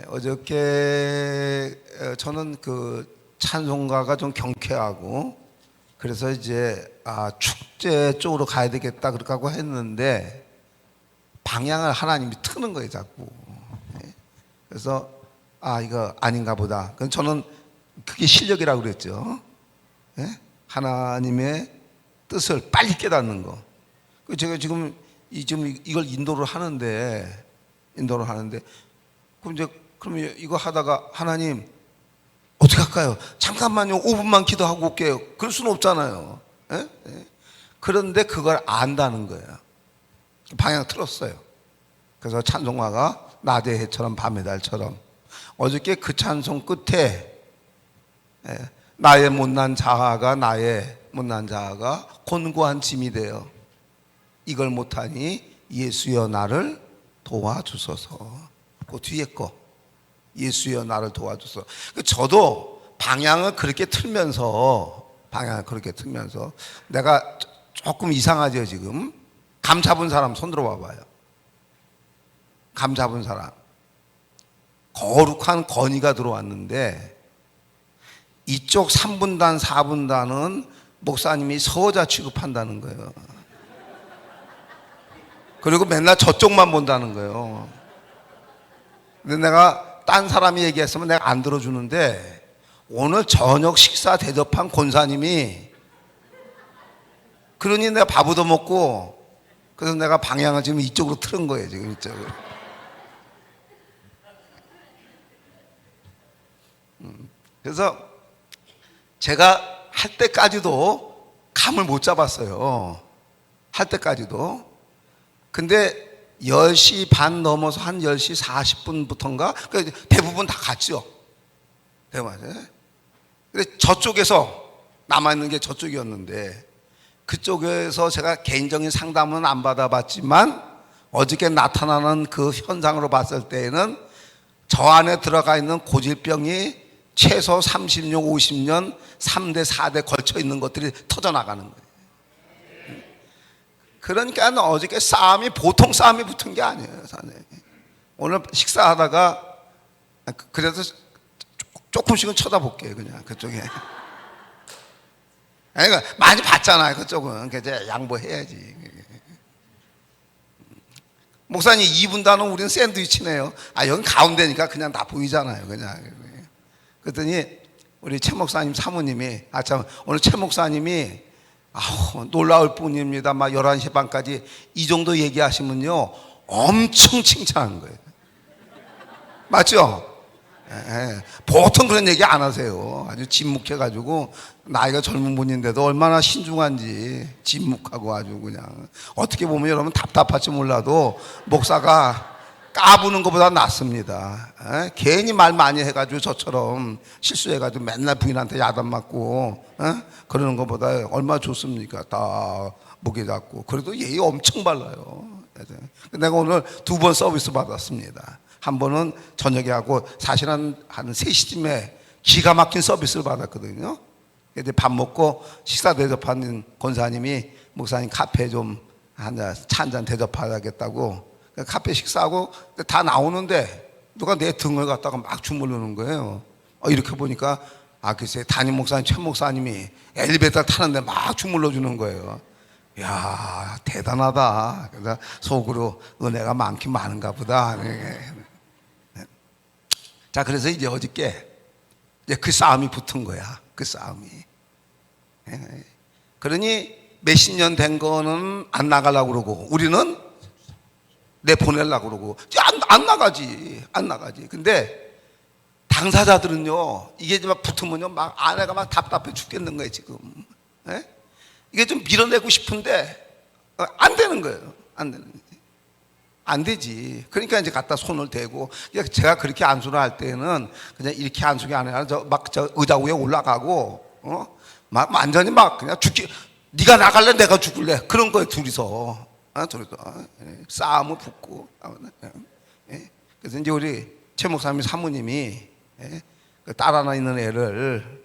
어저께 저는 그 찬송가가 좀 경쾌하고 그래서 이제 축제 쪽으로 가야 되겠다 그렇게 하고 했는데 방향을 하나님이 트는 거예요 자꾸. 그래서 이거 아닌가 보다. 그래서 저는 그게 실력이라고 그랬죠. 하나님의 뜻을 빨리 깨닫는 거. 제가 지금 이걸 인도를 하는데 그러면 이거 하다가 하나님 어떻게 할까요? 잠깐만요, 5분만 기도하고 올게요. 그럴 수는 없잖아요. 그런데 그걸 안다는 거예요. 방향 틀었어요. 그래서 찬송가가 낮의 해처럼 밤의 달처럼. 어저께 그 찬송 끝에 나의 못난 자아가 곤고한 짐이 되어 이걸 못하니 예수여 나를 도와주소서. 그 뒤에 거 예수여 나를 도와주소서. 저도 방향을 그렇게 틀면서 내가 조금 이상하죠 지금. 감 잡은 사람 손 들어 봐봐요. 감 잡은 사람 거룩한 건의가 들어왔는데 이쪽 3분단 4분단은 목사님이 서자 취급한다는 거예요. 그리고 맨날 저쪽만 본다는 거예요. 근데 내가 딴 사람이 얘기했으면 내가 안 들어주는데 오늘 저녁 식사 대접한 권사님이 그러니 내가 밥 얻어먹고 그래서 내가 방향을 지금 이쪽으로 틀은 거예요 지금 이쪽으로. 그래서 제가 할 때까지도 감을 못 잡았어요. 할 때까지도. 근데 10시 반 넘어서 한 10시 40분부터인가 대부분 다 갔죠. 대부분. 근데 저쪽에서 남아있는 게 저쪽이었는데 그쪽에서 제가 개인적인 상담은 안 받아봤지만 어저께 나타나는 그 현상으로 봤을 때에는 저 안에 들어가 있는 고질병이 최소 30년, 50년, 3대, 4대 걸쳐 있는 것들이 터져나가는 거예요. 그러니까 어저께 싸움이 보통 싸움이 붙은 게 아니에요. 오늘 식사하다가 그래서 조금씩은 쳐다볼게요. 그냥 그쪽에. 그러니까 많이 봤잖아요. 그쪽은. 그래서 양보해야지. 목사님 2분단은 우리는 샌드위치네요. 여긴 가운데니까 그냥 다 보이잖아요. 그냥. 그랬더니 우리 최 목사님 사모님이 참 오늘 최 목사님이 놀라울 뿐입니다. 막 11시 반까지 이 정도 얘기하시면요 엄청 칭찬하는 거예요. 맞죠? 보통 그런 얘기 안 하세요. 아주 진묵해가지고 나이가 젊은 분인데도 얼마나 신중한지 진묵하고 아주 그냥 어떻게 보면 여러분 답답할지 몰라도 목사가 까부는 것보다 낫습니다. 괜히 말 많이 해가지고 저처럼 실수해가지고 맨날 부인한테 야단 맞고 그러는 것보다 얼마나 좋습니까? 다 목에 잡고. 그래도 예의 엄청 발라요. 내가 오늘 2번 서비스 받았습니다. 한 번은 저녁에 하고 사실은 한 3시쯤에 기가 막힌 서비스를 받았거든요. 이제 밥 먹고 식사 대접하는 권사님이 목사님 카페 좀 차 한 잔 대접하겠다고 카페 식사하고 다 나오는데 누가 내 등을 갖다가 막 주무르는 거예요. 이렇게 보니까 글쎄 담임 목사님 최 목사님이 엘리베이터 타는데 막 주물러 주는 거예요. 야 대단하다. 그래서 속으로 은혜가 많긴 많은가 보다. 자 그래서 이제 어저께 그 싸움이 붙은 거야. 그 싸움이. 그러니 몇십 년 된 거는 안 나가려고 그러고 우리는 내보내려고 그러고 안 나가지. 근데 당사자들은요 이게 막 붙으면요 막 아내가 막 답답해 죽겠는 거예요 지금. 이게 좀 밀어내고 싶은데 안 되는 거예요. 안 되지. 그러니까 이제 갖다 손을 대고 제가 그렇게 안수를 할 때는 그냥 이렇게 안수가 아니라 저 의자 위에 올라가고 막 완전히 막 그냥 죽기. 네가 나갈래 내가 죽을래 그런 거예요 둘이서. 싸움을 붙고. 그래서 이제 우리 최 목사님 사모님이 딸 하나 있는 애를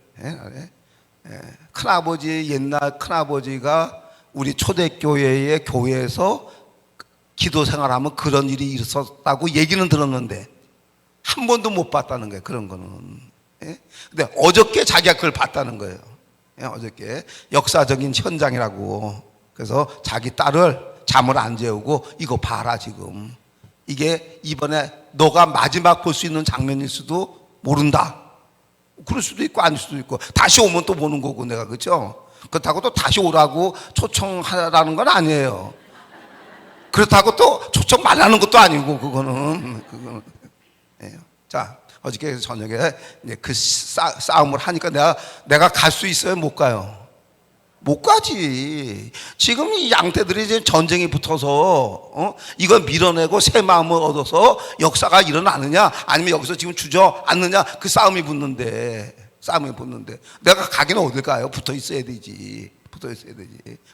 큰아버지 옛날 큰아버지가 우리 초대교회의 교회에서 기도 생활하면 그런 일이 있었다고 얘기는 들었는데 한 번도 못 봤다는 거예요. 그런 거는. 예? 근데 어저께 자기가 그걸 봤다는 거예요. 예? 어저께 역사적인 현장이라고. 그래서 자기 딸을 잠을 안 재우고 이거 봐라 지금. 이게 이번에 너가 마지막 볼 수 있는 장면일 수도 모른다. 그럴 수도 있고 아닐 수도 있고 다시 오면 또 보는 거고 내가 그렇죠? 그렇다고 또 다시 오라고 초청하라는 건 아니에요. 그렇다고 또 초청 말라는 것도 아니고 그거는 예. 자 어저께 저녁에 이제 그 싸움을 하니까 내가 갈 수 있어요? 못 가요? 못 가지. 지금 이 양떼들이 이제 전쟁이 붙어서 이걸 밀어내고 새 마음을 얻어서 역사가 일어나느냐 아니면 여기서 지금 주저앉느냐 그 싸움이 붙는데 내가 가기는 어딜 가요? 붙어 있어야 되지.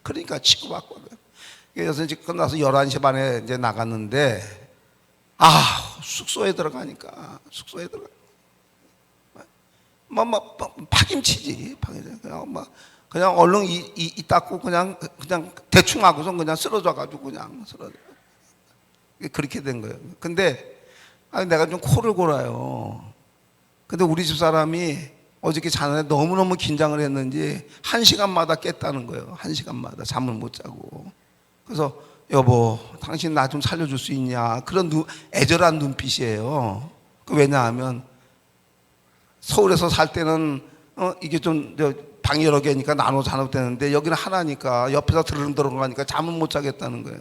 그러니까 치고받거든. 그래서 이제 끝나서 11시 반에 이제 나갔는데 숙소에 들어가니까 파김치지. 그냥 얼른 이 닦고 그냥 대충 하고서 그냥 쓰러져가지고 그냥 쓰러져. 그렇게 된 거예요. 근데 내가 좀 코를 골아요. 근데 우리 집 사람이 어저께 자는데 너무너무 긴장을 했는지 1시간마다 깼다는 거예요. 1시간마다 잠을 못 자고. 그래서 여보 당신 나 좀 살려줄 수 있냐 그런 애절한 눈빛이에요. 왜냐하면 서울에서 살 때는 이게 좀 방이 여러 개니까 나눠 자도 되는데 여기는 하나니까 옆에서 드르릉드르릉 하니까 잠을 못 자겠다는 거예요.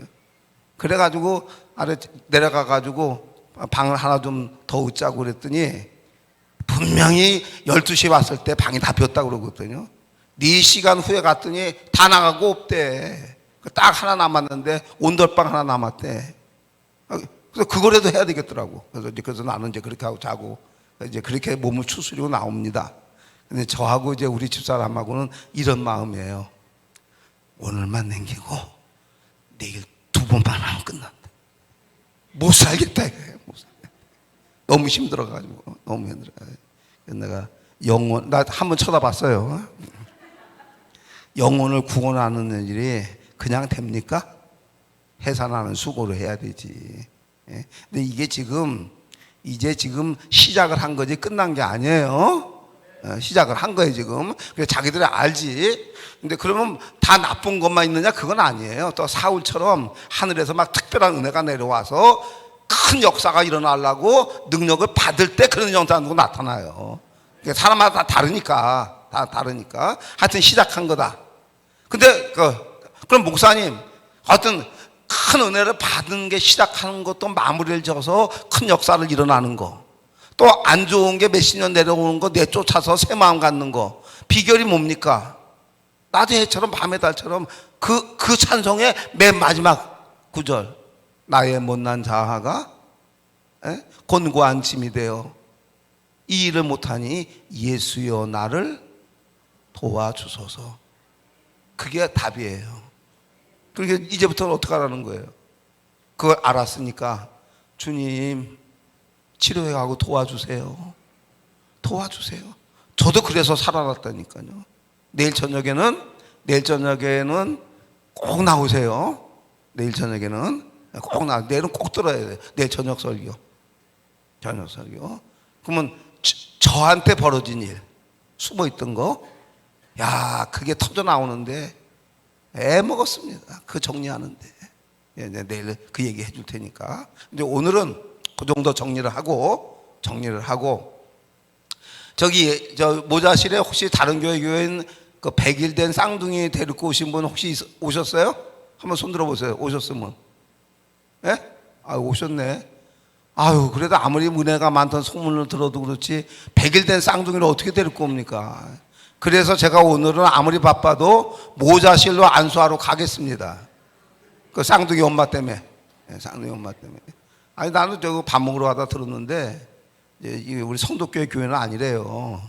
그래가지고 아래 내려가가지고 방을 하나 좀 더 얻자고 그랬더니 분명히 12시에 왔을 때 방이 다 비었다고 그러거든요. 4시간 후에 갔더니 다 나가고 없대. 딱 하나 남았는데 온돌방 하나 남았대. 그래서 그거라도 해야 되겠더라고. 그래서 나는 이제 그렇게 하고 자고 이제 그렇게 몸을 추스리고 나옵니다. 근데 저하고 이제 우리 집사람하고는 이런 마음이에요. 오늘만 남기고 내일 2번만 하면 끝난다. 못 살겠다 이거예요. 너무 힘들어가지고 너무 힘들어. 내가 나 한번 쳐다봤어요. 영혼을 구원하는 일이 그냥 됩니까? 해산하는 수고를 해야 되지. 근데 이게 이제 지금 시작을 한 거지 끝난 게 아니에요. 시작을 한 거예요 지금. 그래서 자기들이 알지. 근데 그러면 다 나쁜 것만 있느냐? 그건 아니에요. 또 사울처럼 하늘에서 막 특별한 은혜가 내려와서 큰 역사가 일어나려고 능력을 받을 때 그런 현상도 나타나요. 사람마다 다 다르니까 하여튼 시작한 거다. 근데 그럼 목사님 어떤 큰 은혜를 받은 게 시작하는 것도 마무리를 져서 큰 역사를 일어나는 거, 또 안 좋은 게 몇십 년 내려오는 거 내쫓아서 새 마음 갖는 거, 비결이 뭡니까? 낮의 해처럼 밤의 달처럼 그 찬송의 맨 마지막 구절, 나의 못난 자아가 곤고한 짐이 되어 이 일을 못하니 예수여 나를 도와주소서. 그게 답이에요. 그러니까 이제부터는 어떻게 하라는 거예요? 그걸 알았으니까 주님 치료해 가고 도와주세요. 저도 그래서 살아났다니까요. 내일 저녁에는 꼭 나오세요. 내일 저녁에는 내일은 꼭 들어야 돼요. 내일 저녁 설교. 그러면 저한테 벌어진 일, 숨어 있던 거, 그게 터져 나오는데 애 먹었습니다. 그 정리하는데. 내일 그 얘기 해줄 테니까. 근데 오늘은 그 정도 정리를 하고 저 모자실에 혹시 다른 교회인 그 100일 된 쌍둥이 데리고 오신 분 혹시 오셨어요? 한번 손 들어보세요. 오셨으면. 오셨네. 그래도 아무리 은혜가 많던 소문을 들어도 그렇지 100일 된 쌍둥이를 어떻게 데리고 옵니까? 그래서 제가 오늘은 아무리 바빠도 모자실로 안수하러 가겠습니다. 그 쌍둥이 엄마 때문에. 나는 밥 먹으러 가다 들었는데 우리 성도교회 교회는 아니래요.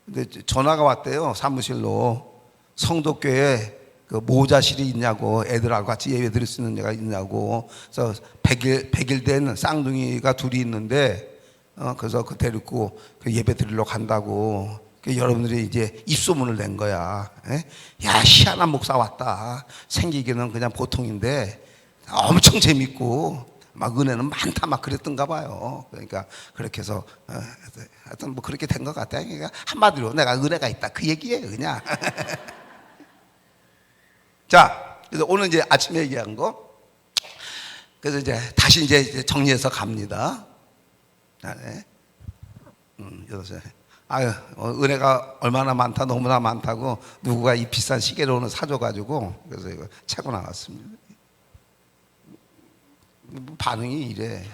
근데 전화가 왔대요. 사무실로. 성도교회 그 모자실이 있냐고, 애들하고 같이 예배 드릴 수 있는 데가 있냐고. 그래서 100일 된 쌍둥이가 둘이 있는데 그래서 그 데리고 그 예배 드리러 간다고. 여러분들이 이제 입소문을 낸 거야. 희한한 목사 왔다. 생기기는 그냥 보통인데 엄청 재밌고 막 은혜는 많다 막 그랬던가 봐요. 그러니까 그렇게 해서 하여튼 뭐 그렇게 된 것 같아요. 그러니까 한마디로 내가 은혜가 있다 그 얘기예요 그냥. 자, 그래서 오늘 이제 아침에 얘기한 거, 그래서 이제 다시 이제 정리해서 갑니다. 네. 여보세요. 아유, 은혜가 얼마나 많다, 너무나 많다고 누구가 이 비싼 시계를 오늘 사줘가지고 그래서 이거 차고 나왔습니다. 반응이 이래.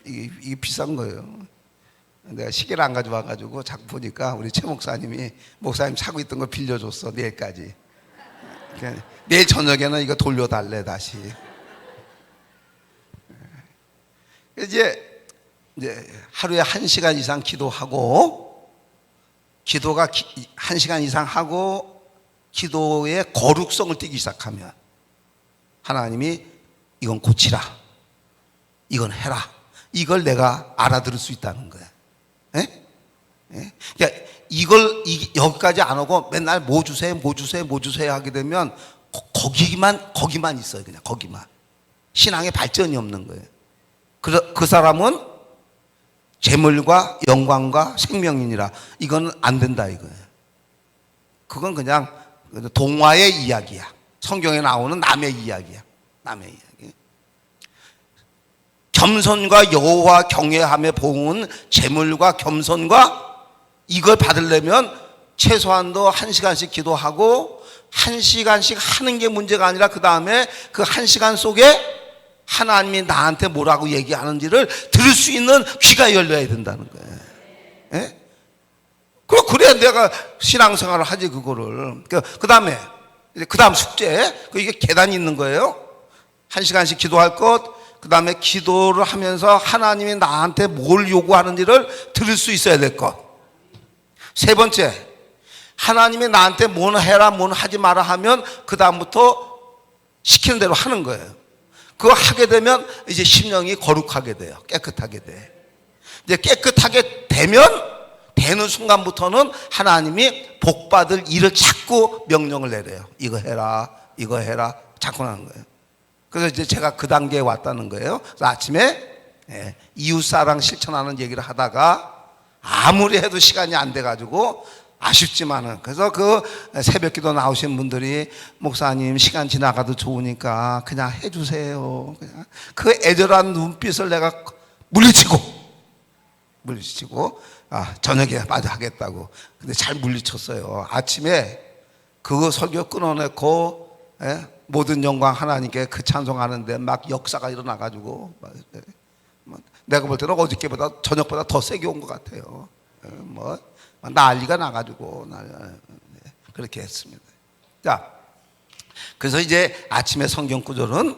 이게 비싼 거예요. 내가 시계를 안 가져와가지고 자꾸 보니까 우리 최 목사님이 목사님 차고 있던 거 빌려줬어 내일까지. 그러니까 내일 저녁에는 이거 돌려달래 다시. 이제 하루에 1시간 이상 기도하고, 기도가 1시간 이상 하고 기도의 거룩성을 띠기 시작하면 하나님이 이건 고치라, 이건 해라, 이걸 내가 알아들을 수 있다는 거야. 예? 예? 그러니까 이걸 여기까지 안 오고 맨날 뭐 주세요, 뭐 주세요, 뭐 주세요 하게 되면 거기만 있어요. 그냥 거기만. 신앙의 발전이 없는 거예요. 그 사람은 재물과 영광과 생명이니라. 이건 안 된다 이거예요. 그건 그냥 동화의 이야기야. 성경에 나오는 남의 이야기야. 남의 이야기. 겸손과 여호와 경외함의 보응은 재물과 겸손과, 이걸 받으려면 최소한도 1시간씩 기도하고 1시간씩 하는 게 문제가 아니라 그 다음에 그 1시간 속에 하나님이 나한테 뭐라고 얘기하는지를 들을 수 있는 귀가 열려야 된다는 거예요. 예? 그래야 내가 신앙생활을 하지 그거를. 그 다음 숙제, 이게 계단이 있는 거예요. 1시간씩 기도할 것, 그 다음에 기도를 하면서 하나님이 나한테 뭘 요구하는지를 들을 수 있어야 될 것. 세 번째, 하나님이 나한테 뭘 해라, 뭘 하지 마라 하면 그 다음부터 시키는 대로 하는 거예요. 그거 하게 되면 이제 심령이 거룩하게 돼요. 깨끗하게 돼. 이제 깨끗하게 되는 순간부터는 하나님이 복받을 일을 자꾸 명령을 내려요. 이거 해라, 이거 해라, 자꾸 하는 거예요. 그래서 이제 제가 그 단계에 왔다는 거예요. 그래서 아침에 이웃사랑 실천하는 얘기를 하다가 아무리 해도 시간이 안 돼가지고 아쉽지만은, 그래서 그 새벽 기도 나오신 분들이 목사님 시간 지나가도 좋으니까 그냥 해주세요. 그냥 그 애절한 눈빛을 내가 물리치고 저녁에 마저 하겠다고. 근데 잘 물리쳤어요. 아침에 그 설교 끊어내고 모든 영광 하나님께 그 찬송하는데 막 역사가 일어나가지고 내가 볼 때는 어저께보다 저녁보다 더 세게 온 것 같아요. 난리가 나가지고 그렇게 했습니다. 자, 그래서 이제 아침에 성경 구절은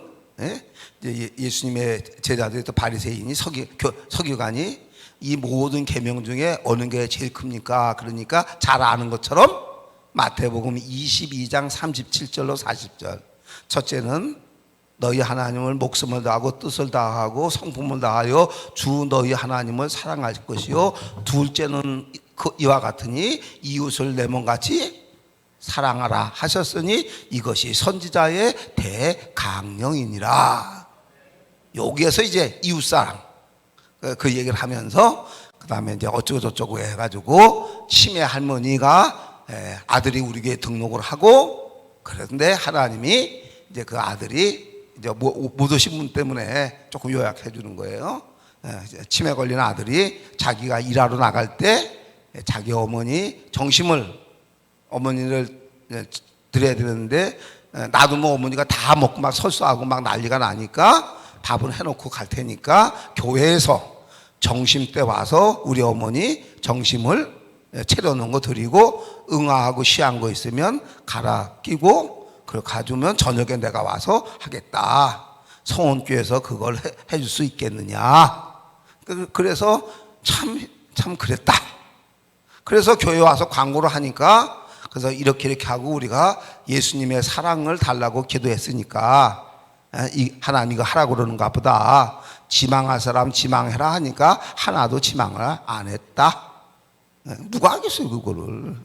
예수님의 제자들이 또 바리새인이 서기관이 이 모든 계명 중에 어느 게 제일 큽니까? 그러니까 잘 아는 것처럼 마태복음 22장 37절로 40절. 첫째는 너희 하나님을 목숨을 다하고 뜻을 다하고 성품을 다하여 주 너희 하나님을 사랑할 것이요. 둘째는 이와 같으니 이웃을 내 몸같이 사랑하라 하셨으니 이것이 선지자의 대강령이니라. 여기에서 이제 이웃사랑 그 얘기를 하면서 그 다음에 이제 어쩌고저쩌고 해가지고 치매 할머니가 아들이 우리 교회에 등록을 하고, 그런데 하나님이 이제 그 아들이 이제 못 오신 분 때문에 조금 요약해 주는 거예요. 치매 걸린 아들이 자기가 일하러 나갈 때 자기 어머니를 드려야 되는데 놔두면 어머니가 다 먹고 막 설사하고 막 난리가 나니까 밥은 해놓고 갈 테니까 교회에서 정심 때 와서 우리 어머니 정심을 차려놓은 거 드리고 응아하고 시한 거 있으면 갈아 끼고 그걸 가주면 저녁에 내가 와서 하겠다. 성원교회에서 그걸 해줄 수 있겠느냐. 그래서 참 그랬다. 그래서 교회 와서 광고를 하니까, 그래서 이렇게 하고 우리가 예수님의 사랑을 달라고 기도했으니까 하나님 이거 하라고 그러는가 보다. 지망할 사람 지망해라 하니까 하나도 지망을 안 했다. 누가 하겠어요 그거를.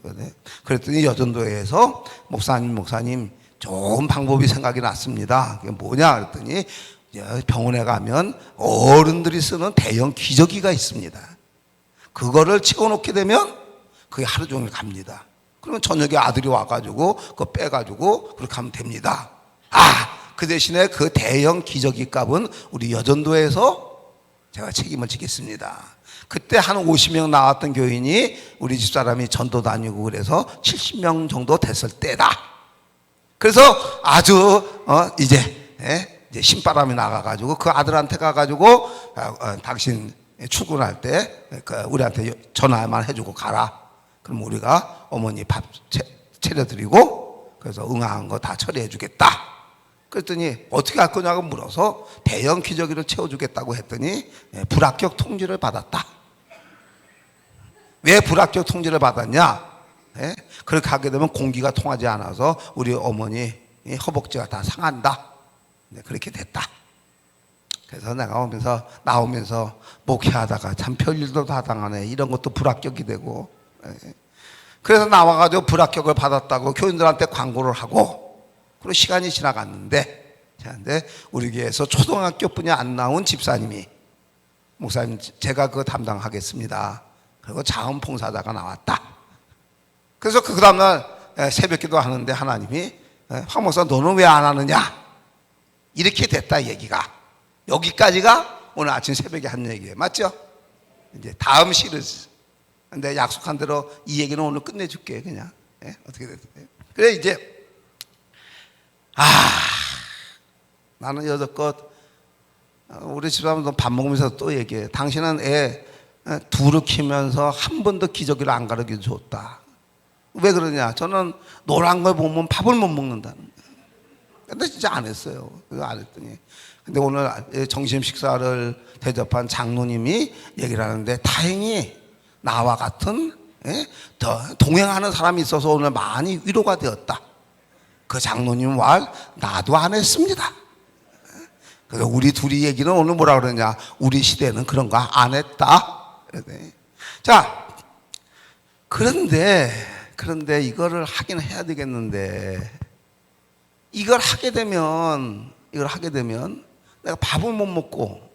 그랬더니 여전도에서 목사님 좋은 방법이 생각이 났습니다. 그게 뭐냐 그랬더니 병원에 가면 어른들이 쓰는 대형 기저귀가 있습니다. 그거를 채워놓게 되면 그게 하루 종일 갑니다. 그러면 저녁에 아들이 와가지고 그거 빼가지고 그렇게 하면 됩니다. 그 대신에 그 대형 기저귀 값은 우리 여전도에서 제가 책임을 지겠습니다. 그때 한 50명 나왔던 교인이 우리 집사람이 전도 다니고 그래서 70명 정도 됐을 때다. 그래서 아주 이제 신바람이 나가가지고 그 아들한테 가가지고 당신 출근할 때 우리한테 전화만 해주고 가라. 그럼 우리가 어머니 밥 차려드리고 그래서 응아한 거 다 처리해주겠다. 그랬더니 어떻게 할 거냐고 물어서 대형 기저귀를 채워주겠다고 했더니 불합격 통지를 받았다. 왜 불합격 통지를 받았냐? 그렇게 하게 되면 공기가 통하지 않아서 우리 어머니 허벅지가 다 상한다. 그렇게 됐다. 그래서 내가 나오면서 목회하다가 참 별일도 다 당하네. 이런 것도 불합격이 되고. 그래서 나와가지고 불합격을 받았다고 교인들한테 광고를 하고 그리고 시간이 지나갔는데 우리 교회에서 초등학교뿐이 안 나온 집사님이 목사님 제가 그거 담당하겠습니다. 그리고 자원봉사자가 나왔다. 그래서 그 다음날 새벽기도 하는데 하나님이 황 목사 너는 왜 안 하느냐 이렇게 됐다. 얘기가 여기까지가 오늘 아침 새벽에 한 얘기예요. 맞죠? 이제 다음 시리즈. 근데 약속한 대로 이 얘기는 오늘 끝내줄게. 그냥 어떻게 됐어요? 그래 이제 나는 여태껏 우리 집사람도 밥 먹으면서 또 얘기해. 당신은 애 둘을 키우면서 한 번도 기저귀를 안 가르쳐 줬다. 왜 그러냐? 저는 노란 걸 보면 밥을 못 먹는다는 거예요. 근데 진짜 안 했어요. 그거 안 했더니. 근데 오늘 점심 식사를 대접한 장로님이 얘기를 하는데 다행히 나와 같은 더 동행하는 사람이 있어서 오늘 많이 위로가 되었다. 그 장로님 말 나도 안 했습니다. 그래서 우리 둘이 얘기는 오늘 뭐라 그러냐? 우리 시대는 그런 거 안 했다. 자, 그런데 이거를 하긴 해야 되겠는데 이걸 하게 되면 내가 밥을 못 먹고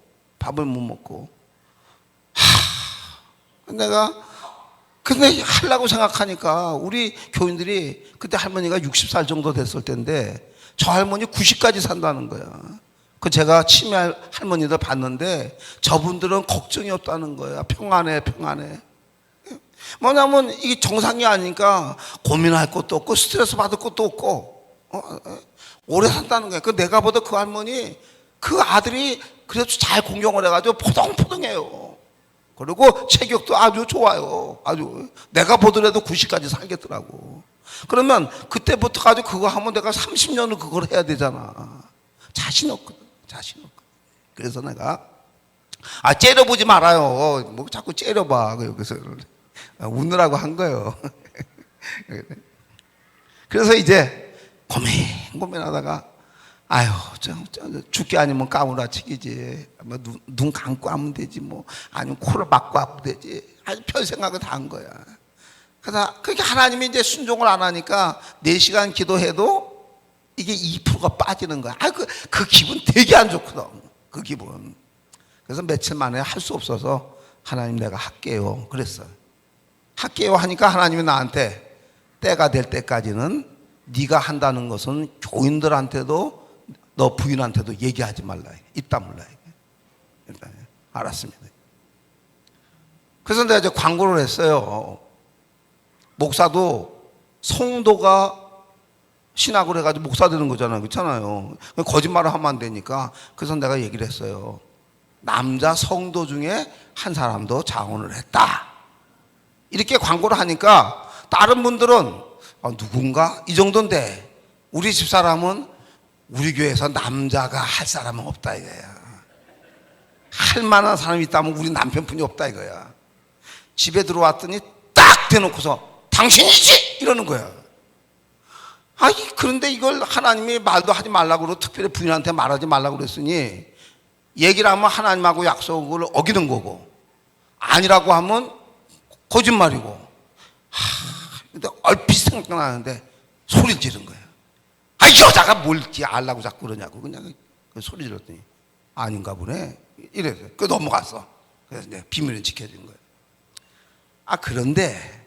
근데 하려고 생각하니까 우리 교인들이 그때 할머니가 60살 정도 됐을 때인데 저 할머니 90까지 산다는 거야. 그 제가 치매 할머니들 봤는데 저분들은 걱정이 없다는 거야. 평안해. 뭐냐면 이게 정상이 아니니까 고민할 것도 없고 스트레스 받을 것도 없고 오래 산다는 거야. 그 내가 보다 그 할머니 그 아들이 그래도 잘 공경을 해가지고 포동포동해요. 그리고 체격도 아주 좋아요. 아주 내가 보더라도 90까지 살겠더라고. 그러면 그때부터 가지고 그거 하면 내가 30년을 그걸 해야 되잖아. 자신 없거든. 그래서 내가 째려보지 말아요. 뭐 자꾸 째려봐. 여기서 웃느라고 한 거예요. 그래서 이제 고민하다가 죽기 아니면 까무라치기지. 뭐 눈 감고 하면 되지. 뭐 아니면 코를 막고 하면 되지. 아주 별 생각을 다 한 거야. 그래서 그렇게 하나님이 이제 순종을 안 하니까 4시간 기도해도 이게 2%가 빠지는 거야. 그 기분 되게 안 좋거든. 그 기분. 그래서 며칠 만에 할 수 없어서 하나님 내가 할게요. 그랬어요. 할게요 하니까 하나님이 나한테 때가 될 때까지는 네가 한다는 것은 교인들한테도 너 부인한테도 얘기하지 말라. 이따 몰라. 알았습니다. 그래서 내가 이제 광고를 했어요. 목사도 성도가 신학을 해가지고 목사 되는 거잖아요. 그렇잖아요. 거짓말을 하면 안 되니까. 그래서 내가 얘기를 했어요. 남자 성도 중에 한 사람도 자원을 했다. 이렇게 광고를 하니까 다른 분들은 누군가? 이 정도인데 우리 집사람은 우리 교회에서 남자가 할 사람은 없다 이거야. 할 만한 사람이 있다면 우리 남편뿐이 없다 이거야. 집에 들어왔더니 딱 대놓고서 당신이지! 이러는 거야. 그런데 이걸 하나님이 말도 하지 말라고 그러고 특별히 부인한테 말하지 말라고 그랬으니 얘기를 하면 하나님하고 약속을 어기는 거고 아니라고 하면 거짓말이고. 근데 얼핏 생각나는데 소리를 지른 거야. 여자가 뭘 이렇게 알라고 자꾸 그러냐고 그냥 소리 질렀더니 아닌가 보네 이래서 그 넘어갔어. 그래서 이제 비밀은 지켜진 거예요. 아 그런데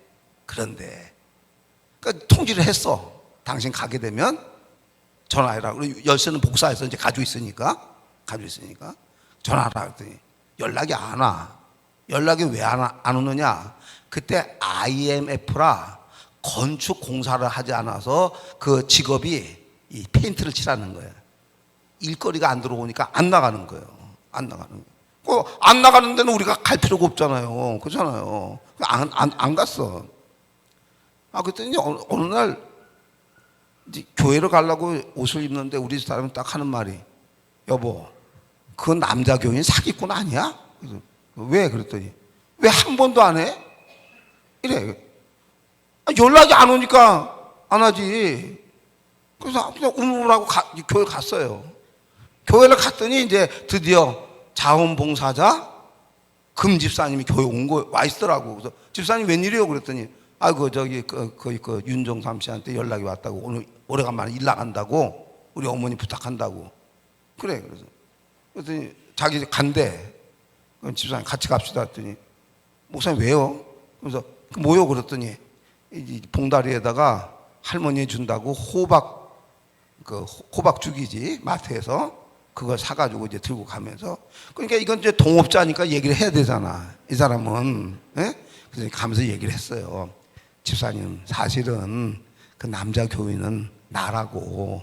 그 통지를 했어. 당신 가게 되면 전화해라. 그리고 열쇠는 복사해서 이제 가지고 있으니까 전화하라 했더니 연락이 안 와. 연락이 왜 안 오느냐? 그때 IMF라 건축 공사를 하지 않아서 그 직업이 이 페인트를 칠하는 거예요. 일거리가 안 들어오니까 안 나가는 거예요. 안 나가는 데는 우리가 갈 필요가 없잖아요. 그렇잖아요. 안 갔어. 아 그랬더니 어느 날 이제 교회를 가려고 옷을 입는데 우리 사람이 딱 하는 말이 여보 그 남자 교인 사기꾼 아니야? 그래서 왜? 그랬더니 왜 한 번도 안 해? 이래. 연락이 안 오니까 안 하지. 그래서 그냥 우물우물하고 교회 갔어요. 교회를 갔더니 이제 드디어 자원봉사자 금집사님이 교회 와 있더라고. 그래서 집사님 웬일이에요? 그랬더니 아이고 저기 그 윤종삼 씨한테 연락이 왔다고 오늘 오래간만에 일 나간다고 우리 어머니 부탁한다고. 그래. 그랬더니 자기 간대. 집사님 같이 갑시다 했더니 목사님 왜요? 그래서 뭐요? 그랬더니 이 봉다리에다가 할머니 준다고 호박죽이지 마트에서 그걸 사가지고 이제 들고 가면서 그러니까 이건 이제 동업자니까 얘기를 해야 되잖아. 이 사람은. 예? 그래서 가면서 얘기를 했어요. 집사님 사실은 그 남자 교인은 나라고.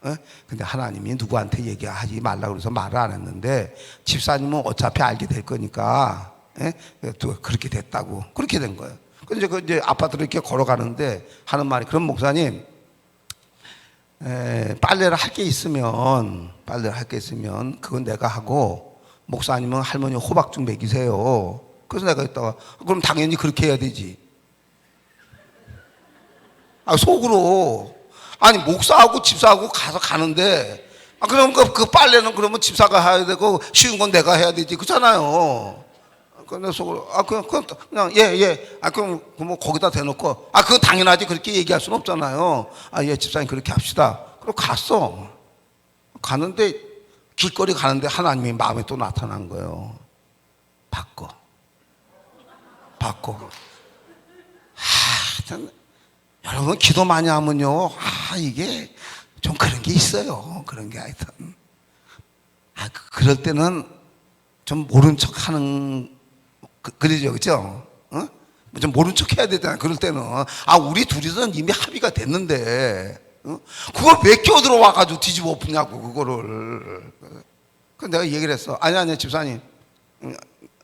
예? 근데 하나님이 누구한테 얘기하지 말라고 그래서 말을 안 했는데 집사님은 어차피 알게 될 거니까 예? 또 그렇게 됐다고. 그렇게 된 거예요. 근데 이제 아파트로 이렇게 걸어가는데 하는 말이 그럼 목사님 빨래를 할 게 있으면 그건 내가 하고 목사님은 할머니 호박 좀 먹이세요. 그래서 내가 했다가 그럼 당연히 그렇게 해야 되지. 아 속으로 아니 목사하고 집사하고 가는데 그럼 그 빨래는 그러면 집사가 해야 되고 쉬운 건 내가 해야 되지 그렇잖아요. 그래서 속으로 그냥 예. 그럼 뭐 거기다 대놓고 그건 당연하지 그렇게 얘기할 수는 없잖아요. 예 집사님 그렇게 합시다. 그리고 갔어. 가는데 길거리 가는데 하나님이 마음에 또 나타난 거예요. 바꿔. 여러분 기도 많이 하면요 이게 좀 그런 게 있어요. 그런 게 하여튼 그럴 때는 좀 모른 척 하는 그러죠 그죠? 좀 모른 척 해야 되잖아. 그럴 때는 우리 둘이서는 이미 합의가 됐는데 그걸 왜 끼어들어와 가지고 뒤집어 엎냐고 그거를. 그래서 내가 얘기를 했어. 아니 집사님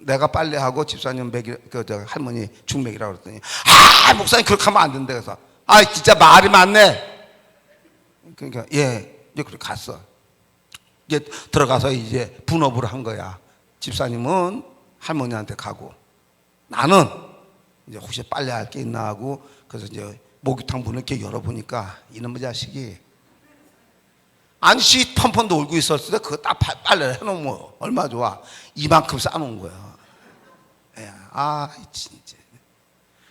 내가 빨래하고 집사님 할머니 죽 먹이라고 그랬더니 목사님 그렇게 하면 안 된다. 그래서 진짜 말이 많네. 그러니까 이제 그렇게 갔어. 이제 들어가서 이제 분업을 한 거야. 집사님은 할머니한테 가고 나는 이제 혹시 빨래할 게 있나 하고 그래서 이제 목욕탕 문을 이렇게 열어보니까 이놈의 자식이 안씨 펀펀 놀고 있었을 때 그거 딱 빨래를 해놓으면 얼마 좋아. 이만큼 싸놓은 거야. 진짜.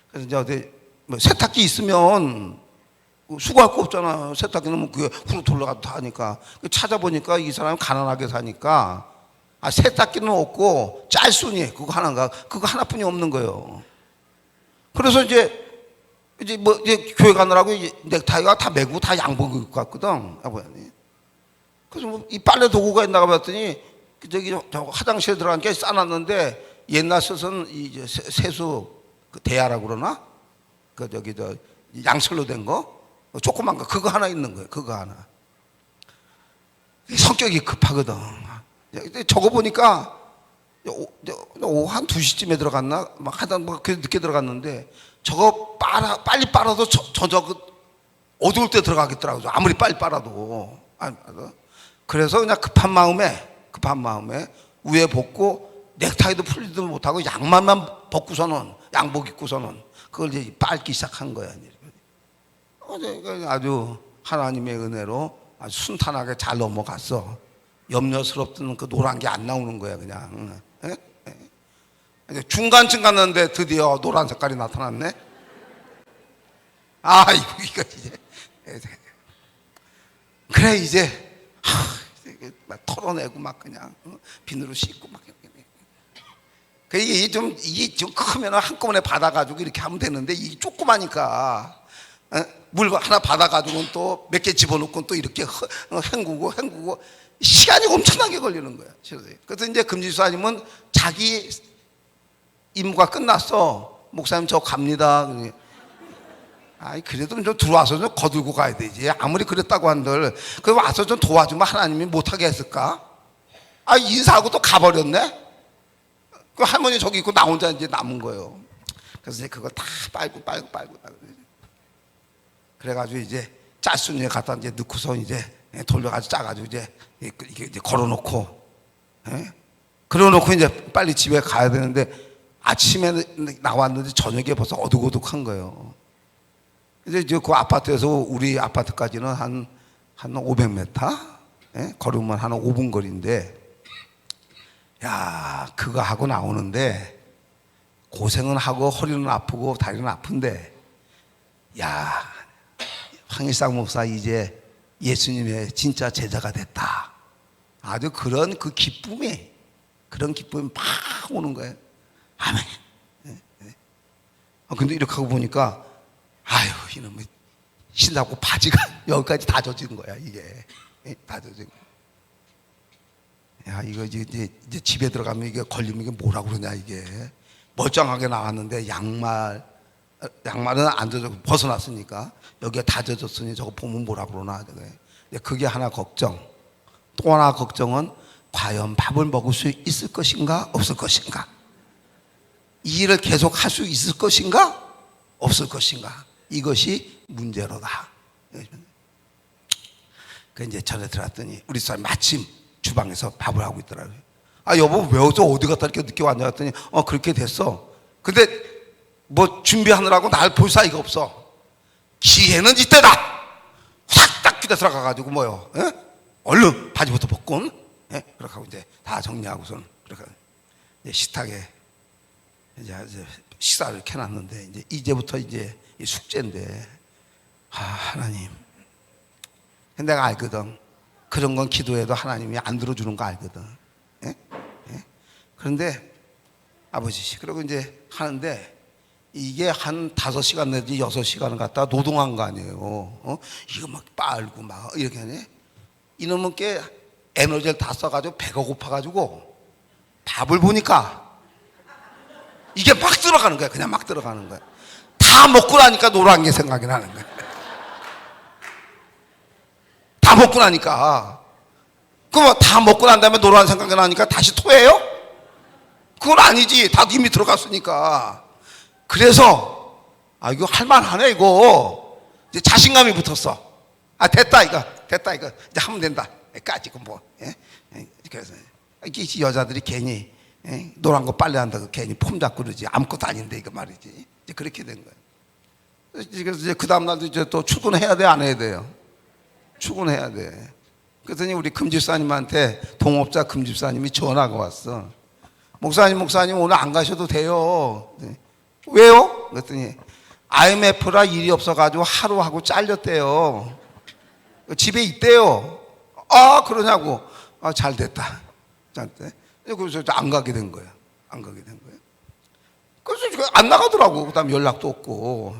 그래서 이제 어디 뭐 세탁기 있으면 수고할 거 없잖아. 세탁기는 뭐 그게 후루 돌아가도 다 하니까. 찾아보니까 이 사람이 가난하게 사니까 세탁기는 없고 짤순이 그거 하나뿐이 없는 거예요. 그래서 이제 교회 가느라고 넥타이가 다 메고 다 양복 입고 갔거든. 그래서 뭐 이 빨래 도구가 있나 봤더니 저 화장실에 들어간 게 싸놨는데 옛날 쓰던 이 세수 대야라고 그러나 양철로 된 거 조그만 거 그거 하나 있는 거예요. 그거 하나. 성격이 급하거든. 저거 보니까 오후 한 2시쯤에 들어갔나? 하여튼 늦게 들어갔는데 저거 빨리 빨아도 저거 어두울 때 들어가겠더라고요. 아무리 빨리 빨아도. 그래서 그냥 급한 마음에 위에 벗고 넥타이도 풀리도 못하고 양말만 벗고서는 양복 입고서는 그걸 이제 빨기 시작한 거야. 아주 하나님의 은혜로 아주 순탄하게 잘 넘어갔어. 염려스럽던 그 노란 게 안 나오는 거야 그냥. 중간쯤 갔는데 드디어 노란 색깔이 나타났네. 이거 이제 그래 이제 막 털어내고 막 그냥 비누로 씻고 막 이게 좀 크면 한꺼번에 받아가지고 이렇게 하면 되는데 이 조그마니까 물건 하나 받아가지고는 또 몇 개 집어넣고 또 이렇게 헹구고 시간이 엄청나게 걸리는 거야. 그래서 이제 금지수사님은 자기 임무가 끝났어. 목사님 저 갑니다. 아이 그래도 좀 들어와서 좀 거들고 가야 되지. 아무리 그랬다고 한들 그 와서 좀 도와주면 하나님이 못하게 했을까? 아 인사하고 또 가버렸네. 그 할머니 저기 있고 나 혼자 이제 남은 거예요. 그래서 이제 그걸 다 빨고 그래가지고 이제 짤순이에 갖다 이제 넣고서 이제 돌려가지고 짜가지고 이제 걸어놓고, 그래놓고 이제 빨리 집에 가야 되는데 아침에 나왔는데 저녁에 벌써 어둑어둑한 거예요. 이제 그 아파트에서 우리 아파트까지는 한 500m, 걸으면 한 5분 거리인데, 야 그거 하고 나오는데 고생은 하고 허리는 아프고 다리는 아픈데, 야 황일상 목사 이제 예수님의 진짜 제자가 됐다. 아주 그런 그 기쁨이 막 오는 거예요. 아멘. 근데 이렇게 하고 보니까 아유 이놈의 신사고 바지가 여기까지 다 젖은 거야. 이게 다 젖은 거야. 야 이거 이제 집에 들어가면 이게 걸리면 이게 뭐라고 그러냐. 이게 멀쩡하게 나왔는데 양말은 안 젖어 벗어났으니까 여기가 다 젖었으니 저거 보면 뭐라 그러나. 그게 하나 걱정. 또 하나 걱정은 과연 밥을 먹을 수 있을 것인가 없을 것인가. 이 일을 계속 할 수 있을 것인가 없을 것인가. 이것이 문제로다. 그 이제 전에 들었더니 우리 사람이 마침 주방에서 밥을 하고 있더라고요. 아 여보 왜 어디 갔다 이렇게 늦게 왔냐 했더니 그렇게 됐어. 근데 뭐 준비하느라고 날 볼 사이가 없어. 기회는 이때다. 확 딱 기대 들어가가지고 뭐요? 얼른 바지부터 벗고, 그렇게 하고 이제 다 정리하고선 그렇게 이제 식탁에 이제 식사를 이렇게 해놨는데 이제부터 이제 숙제인데, 하나님, 내가 알거든. 그런 건 기도해도 하나님이 안 들어주는 거 알거든. 그런데 아버지, 그러고 이제 하는데 이게 한 5시간 내지 6시간을 갖다가 노동한 거 아니에요. 이거 막 빨고 막 이렇게 하네. 이놈은 게 에너지를 다 써가지고 배가 고파가지고 밥을 보니까 이게 막 들어가는 거야. 그냥 막 들어가는 거야. 다 먹고 나니까 노란 게 생각이 나는 거야. 다 먹고 나니까. 그럼 다 먹고 난 다음에 노란 생각이 나니까 다시 토해요? 그건 아니지. 다 이미 들어갔으니까. 그래서 이거 할만하네 이거. 이제 자신감이 붙었어. 됐다 이거 이제 하면 된다. 까짓거 뭐. 그래서 이 여자들이 괜히 노란 거 빨래 한다고 괜히 폼 잡고 그러지. 아무것도 아닌데 이거 말이지. 이제 그렇게 된 거예요. 그래서 이제 그 다음 날도 이제 또 출근해야 돼 안 해야 돼요? 출근해야 돼. 그랬더니 우리 금집사님한테 동업자 금집사님이 전화가 왔어. 목사님 오늘 안 가셔도 돼요. 왜요? 그랬더니 IMF라 일이 없어가지고 하루하고 잘렸대요. 집에 있대요. 그러냐고. 잘 됐다. 그래서 안 가게 된 거예요. 그래서 안 나가더라고. 그 다음에 연락도 없고.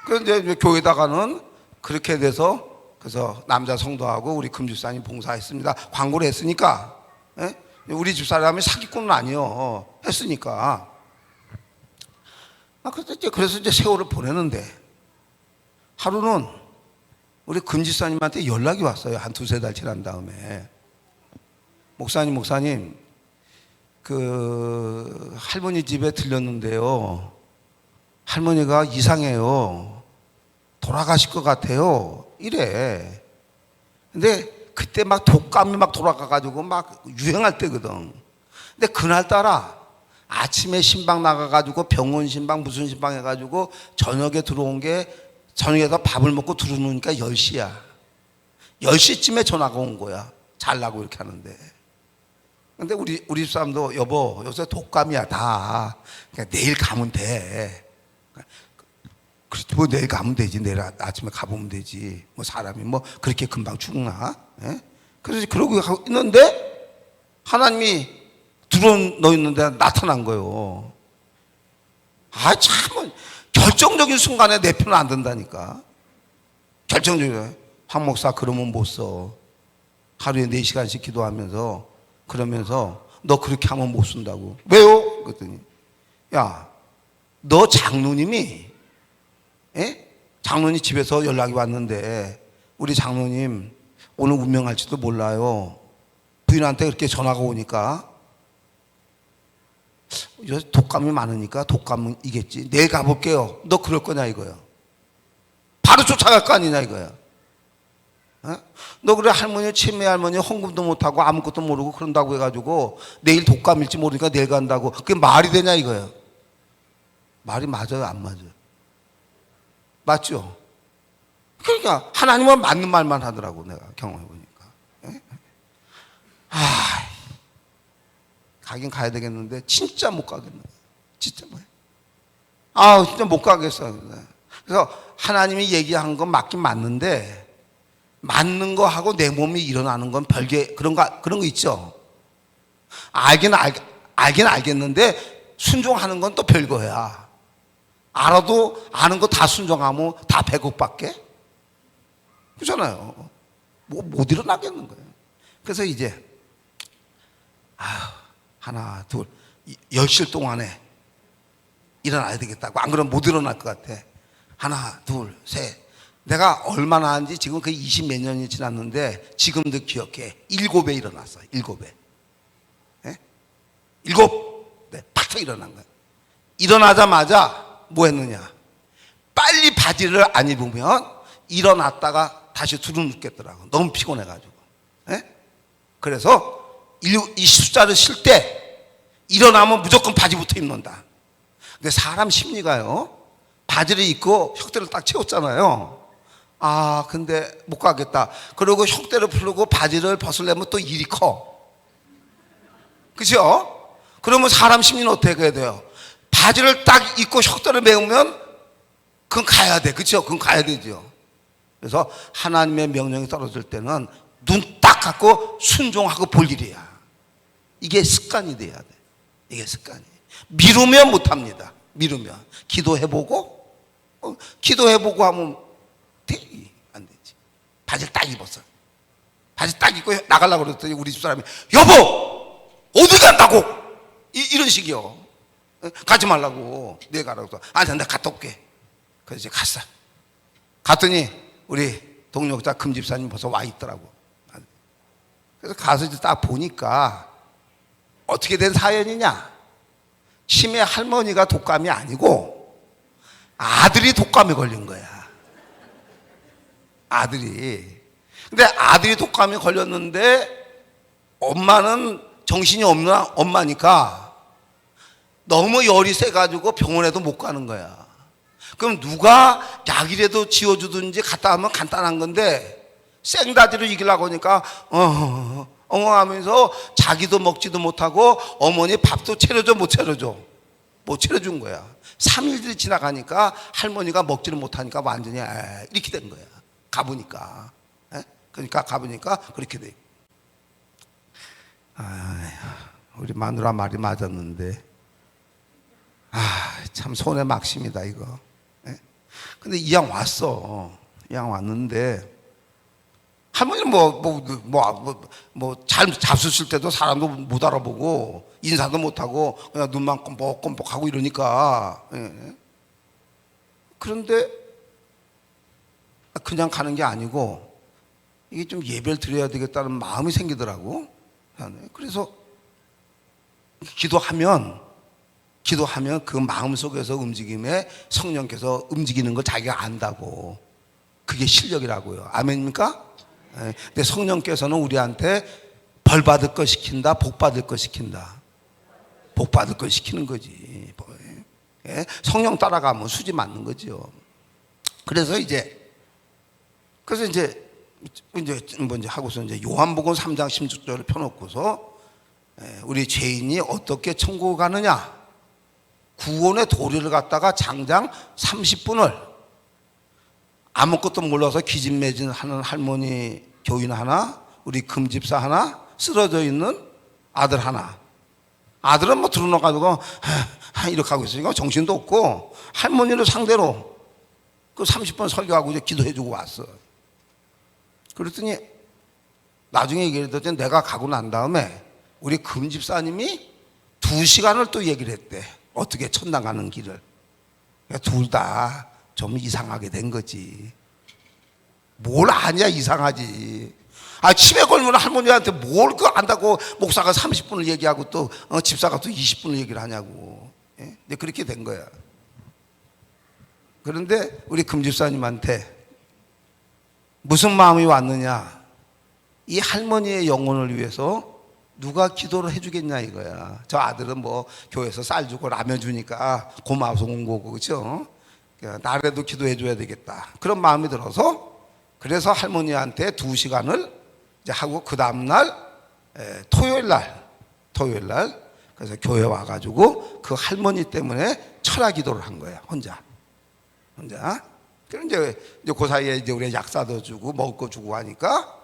그래서 이제 교회다가는 그렇게 돼서, 그래서 남자 성도하고 우리 금집사님 봉사했습니다. 광고를 했으니까. 우리 집사람이 사기꾼은 아니요. 했으니까. 그래서 이제 세월을 보내는데, 하루는 우리 금집사님한테 연락이 왔어요. 한 2-3달 지난 다음에. 목사님, 그 할머니 집에 들렸는데요. 할머니가 이상해요. 돌아가실 것 같아요. 이래. 근데 그때 막 독감이 막 돌아가가지고 막 유행할 때거든. 근데 그날따라 아침에 신방 나가가지고 병원 신방 무슨 신방 해가지고 저녁에 들어온 게, 저녁에다 밥을 먹고 들어오니까 10시야. 10시쯤에 전화가 온 거야. 잘라고 이렇게 하는데. 근데 우리 집사람도 여보 요새 독감이야 다. 그러니까 내일 가면 돼. 그렇지, 뭐 내일 가면 되지. 내일 아침에 가보면 되지. 뭐 사람이 뭐 그렇게 금방 죽나? 예? 그래서 그러고 하고 있는데 하나님이 들어놓 있는데 나타난 거예요. 아, 참 결정적인 순간에 내 편은 안 된다니까. 결정적이에요. 황 목사 그러면 못 써. 하루에 4시간씩 기도하면서 그러면서 너 그렇게 하면 못 쓴다고. 왜요? 그랬더니 야, 너 장로님이 장로님 집에서 연락이 왔는데 우리 장로님 오늘 운명할지도 몰라요. 부인한테 그렇게 전화가 오니까 독감이 많으니까 독감이겠지. 내일 가볼게요. 너 그럴 거냐 이거야. 바로 쫓아갈 거 아니냐 이거야. 너 그래 할머니 치매 할머니 헌금도 못하고 아무것도 모르고 그런다고 해가지고 내일 독감일지 모르니까 내일 간다고 그게 말이 되냐 이거야. 말이 맞아요 안 맞아요? 맞죠? 그러니까 하나님은 맞는 말만 하더라고. 내가 경험해보니까. 가긴 가야 되겠는데 진짜 못 가겠네. 진짜 뭐야. 진짜 못 가겠어. 그래서 하나님이 얘기한 건 맞긴 맞는데 맞는 거 하고 내 몸이 일어나는 건 별개 그런 거 있죠. 알긴 알겠는데 순종하는 건 또 별거야. 알아도 아는 거 다 순종하면 다 배고밖에? 그렇잖아요. 뭐 못 일어나겠는 거예요. 그래서 이제 하나 둘 10시 동안에 일어나야 되겠다고. 안 그러면 못 일어날 것 같아. 하나 둘 셋. 내가 얼마나 한지 지금 거의 20 몇 년이 지났는데 지금도 기억해. 7에 일어났어. 7에. 네? 7. 네, 팍 일어난 거야. 일어나자마자 뭐 했느냐. 빨리 바지를 안 입으면 일어났다가 다시 두루눕겠더라고. 너무 피곤해가지고. 네? 그래서 이 숫자를 쉴 때 일어나면 무조건 바지부터 입는다. 근데 사람 심리가요. 바지를 입고 혁대를 딱 채웠잖아요. 근데 못 가겠다. 그리고 혁대를 풀고 바지를 벗으려면 또 일이 커. 그죠? 그러면 사람 심리는 어떻게 해야 돼요? 바지를 딱 입고 혁대를 메우면 그건 가야 돼. 그죠? 그건 가야 되죠. 그래서 하나님의 명령이 떨어질 때는 눈 딱 감고 순종하고 볼 일이야. 이게 습관이 돼야 돼. 이게 습관이. 미루면 못합니다. 미루면. 기도해보고 하면 안 되지. 바지를 딱 입었어. 바지 딱 입고 나가려고 그랬더니 우리 집사람이 여보 어디 간다고 이런 식이요. 가지 말라고. 내가 가라고. 내가 갔다 올게. 그래서 이제 갔어. 갔더니 우리 동력자 금집사님 벌써 와 있더라고. 그래서 가서 이제 딱 보니까 어떻게 된 사연이냐. 치매 할머니가 독감이 아니고 아들이 독감에 걸린 거야. 아들이. 근데 아들이 독감에 걸렸는데 엄마는 정신이 없는 엄마니까 너무 열이 세가지고 병원에도 못 가는 거야. 그럼 누가 약이라도 지어주든지 갔다 하면 간단한 건데 생다지로 이기려고 하니까 엉엉하면서 자기도 먹지도 못하고 어머니 밥도 차려줘 못 차려줘. 못 차려준 거야. 3일들이 지나가니까 할머니가 먹지를 못하니까 완전히 이렇게 된 거야. 가보니까. 그러니까 가보니까 그렇게 돼. 우리 마누라 말이 맞았는데 참 손에 막심이다 이거. 근데 이 양 왔어. 이 양 왔는데 할머니는 잘 잡수실 때도 사람도 못 알아보고 인사도 못하고 그냥 눈만 껌뻑껌뻑하고 이러니까. 그런데 그냥 가는 게 아니고 이게 좀 예배를 드려야 되겠다는 마음이 생기더라고. 그래서 기도하면 그 마음 속에서 움직임에 성령께서 움직이는 걸 자기가 안다고. 그게 실력이라고요. 아멘입니까? 근데 성령께서는 우리한테 벌 받을 거 시킨다, 복 받을 거 시킨다. 복 받을 거 시키는 거지. 성령 따라가면 수지 맞는 거죠. 그래서 이제 먼저 하고서 이제 요한복음 3장 16절을 펴놓고서 우리 죄인이 어떻게 천국을 가느냐. 구원의 도리를 갖다가 장장 30분을 아무것도 몰라서 기진매진 하는 할머니 교인 하나, 우리 금집사 하나, 쓰러져 있는 아들 하나. 아들은 뭐 들어놔가지고 이렇게 하고 있으니까 정신도 없고, 할머니를 상대로 그 30분 설교하고 이제 기도해주고 왔어. 그랬더니 나중에 얘기를 했더니 내가 가고 난 다음에 우리 금집사님이 2시간을 또 얘기를 했대. 어떻게 천당 가는 길을. 둘 다 좀 이상하게 된 거지. 뭘 아냐, 이상하지. 치매 걸면 할머니한테 뭘 그 안다고 목사가 30분을 얘기하고 또 집사가 또 20분을 얘기를 하냐고. 예? 그렇게 된 거야. 그런데 우리 금집사님한테 무슨 마음이 왔느냐, 이 할머니의 영혼을 위해서 누가 기도를 해주겠냐 이거야. 저 아들은 뭐 교회에서 쌀 주고 라면 주니까 고마워서 온 거고, 그렇죠? 나라도 기도해 줘야 되겠다, 그런 마음이 들어서, 그래서 할머니한테 2시간을 이제 하고, 그 다음날 토요일 날 그래서 교회 와가지고 그 할머니 때문에 철야 기도를 한 거야. 혼자. 그럼 이제 그 사이에 이제 우리 약사도 주고 먹을 거 주고 하니까,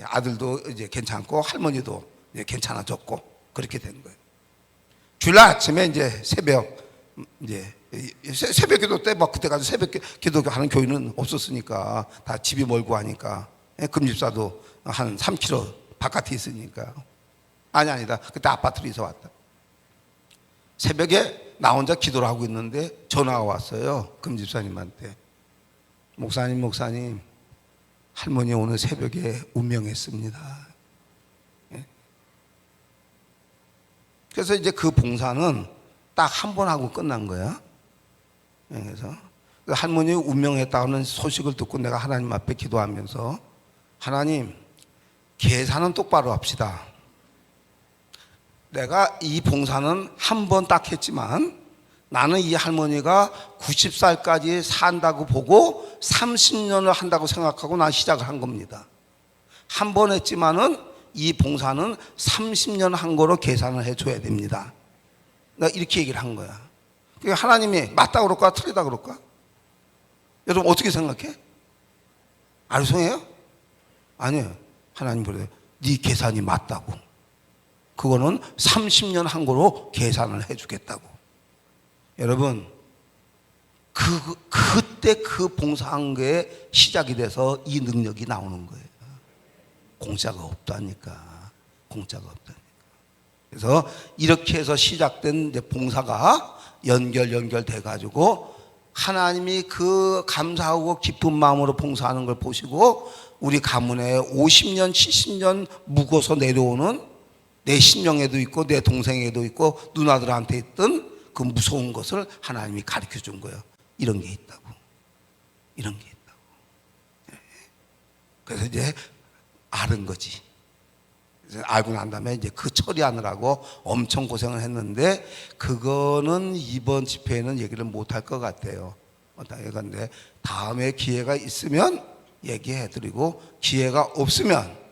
아들도 이제 괜찮고 할머니도 이제 괜찮아졌고, 그렇게 된 거예요. 주일 아침에 이제 새벽 기도 때 막 그때까지 새벽 기도 하는 교인은 없었으니까, 다 집이 멀고 하니까, 금집사도 한 3km 바깥에 있으니까. 아니다. 그때 아파트로 이사 왔다. 새벽에 나 혼자 기도를 하고 있는데 전화가 왔어요. 금집사님한테. 목사님, 할머니 오늘 새벽에 운명했습니다. 그래서 이제 그 봉사는 딱 한 번 하고 끝난 거야. 그래서 할머니 운명했다는 소식을 듣고 내가 하나님 앞에 기도하면서, 하나님, 계산은 똑바로 합시다. 내가 이 봉사는 한 번 딱 했지만 나는 이 할머니가 90살까지 산다고 보고 30년을 한다고 생각하고 난 시작을 한 겁니다. 한 번 했지만은 이 봉사는 30년 한 거로 계산을 해줘야 됩니다. 내가 이렇게 얘기를 한 거야. 하나님이 맞다 그럴까 틀리다 그럴까? 여러분 어떻게 생각해? 아리송해요? 아니에요. 하나님 그래요. 네 계산이 맞다고. 그거는 30년 한 거로 계산을 해주겠다고. 여러분, 그때 그 봉사한 게 시작이 돼서 이 능력이 나오는 거예요. 공짜가 없다니까. 그래서 이렇게 해서 시작된 봉사가 연결돼 가지고, 하나님이 그 감사하고 기쁜 마음으로 봉사하는 걸 보시고, 우리 가문에 50년, 70년 묵어서 내려오는 내 신령에도 있고 내 동생에도 있고 누나들한테 있던 그 무서운 것을 하나님이 가르쳐 준 거예요. 이런 게 있다고. 그래서 이제 아는 거지. 알고 난 다음에 이제 그 처리하느라고 엄청 고생을 했는데, 그거는 이번 집회에는 얘기를 못 할 것 같아요. 그런데 다음에 기회가 있으면 얘기해드리고, 기회가 없으면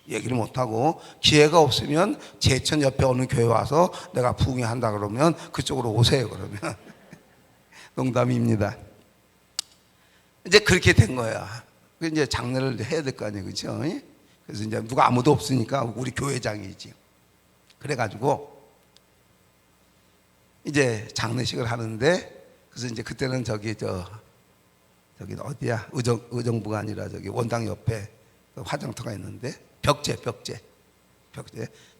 얘기를 못하고, 기회가 없으면 제천 옆에 어느 교회 와서 내가 부흥회한다 그러면 그쪽으로 오세요. 그러면 농담입니다. 이제 그렇게 된 거야. 이제 장례를 해야 될 거 아니에요, 그렇죠? 그래서 이제 누가 아무도 없으니까 우리 교회장이지. 그래가지고 이제 장례식을 하는데, 그래서 이제 그때는 저기 어디야? 의정부가 아니라 저기 원당 옆에 화장터가 있는데, 벽제.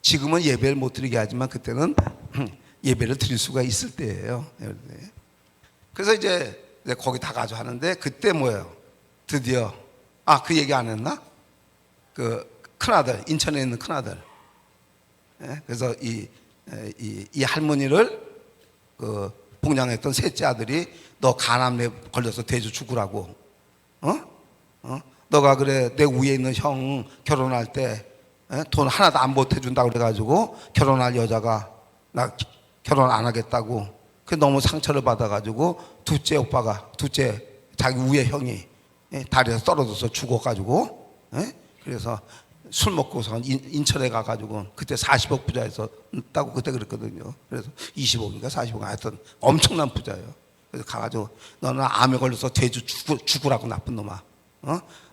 지금은 예배를 못 드리게 하지만 그때는 예배를 드릴 수가 있을 때예요. 그래서 이제 거기 다 가져 하는데, 그때 뭐예요? 드디어 그 얘기 안 했나? 그 큰아들, 인천에 있는 큰아들. 그래서 이 할머니를 그 봉양했던 셋째 아들이, 너 간암에 걸려서 돼지 죽으라고. 너가 그래 내 위에 있는 형 결혼할 때 돈 하나도 안 보태준다고 그래가지고 결혼할 여자가 나 결혼 안 하겠다고. 그 너무 상처를 받아가지고 둘째 자기 위에 형이 다리에서 떨어져서 죽어가지고, 그래서 술 먹고서 인천에 가가지고 그때 40억 부자였다고 그때 그랬거든요. 그래서 20억인가 40억 하여튼 엄청난 부자예요. 그래서 가가지고 너는 암에 걸려서 돼지 죽으라고 나쁜 놈아.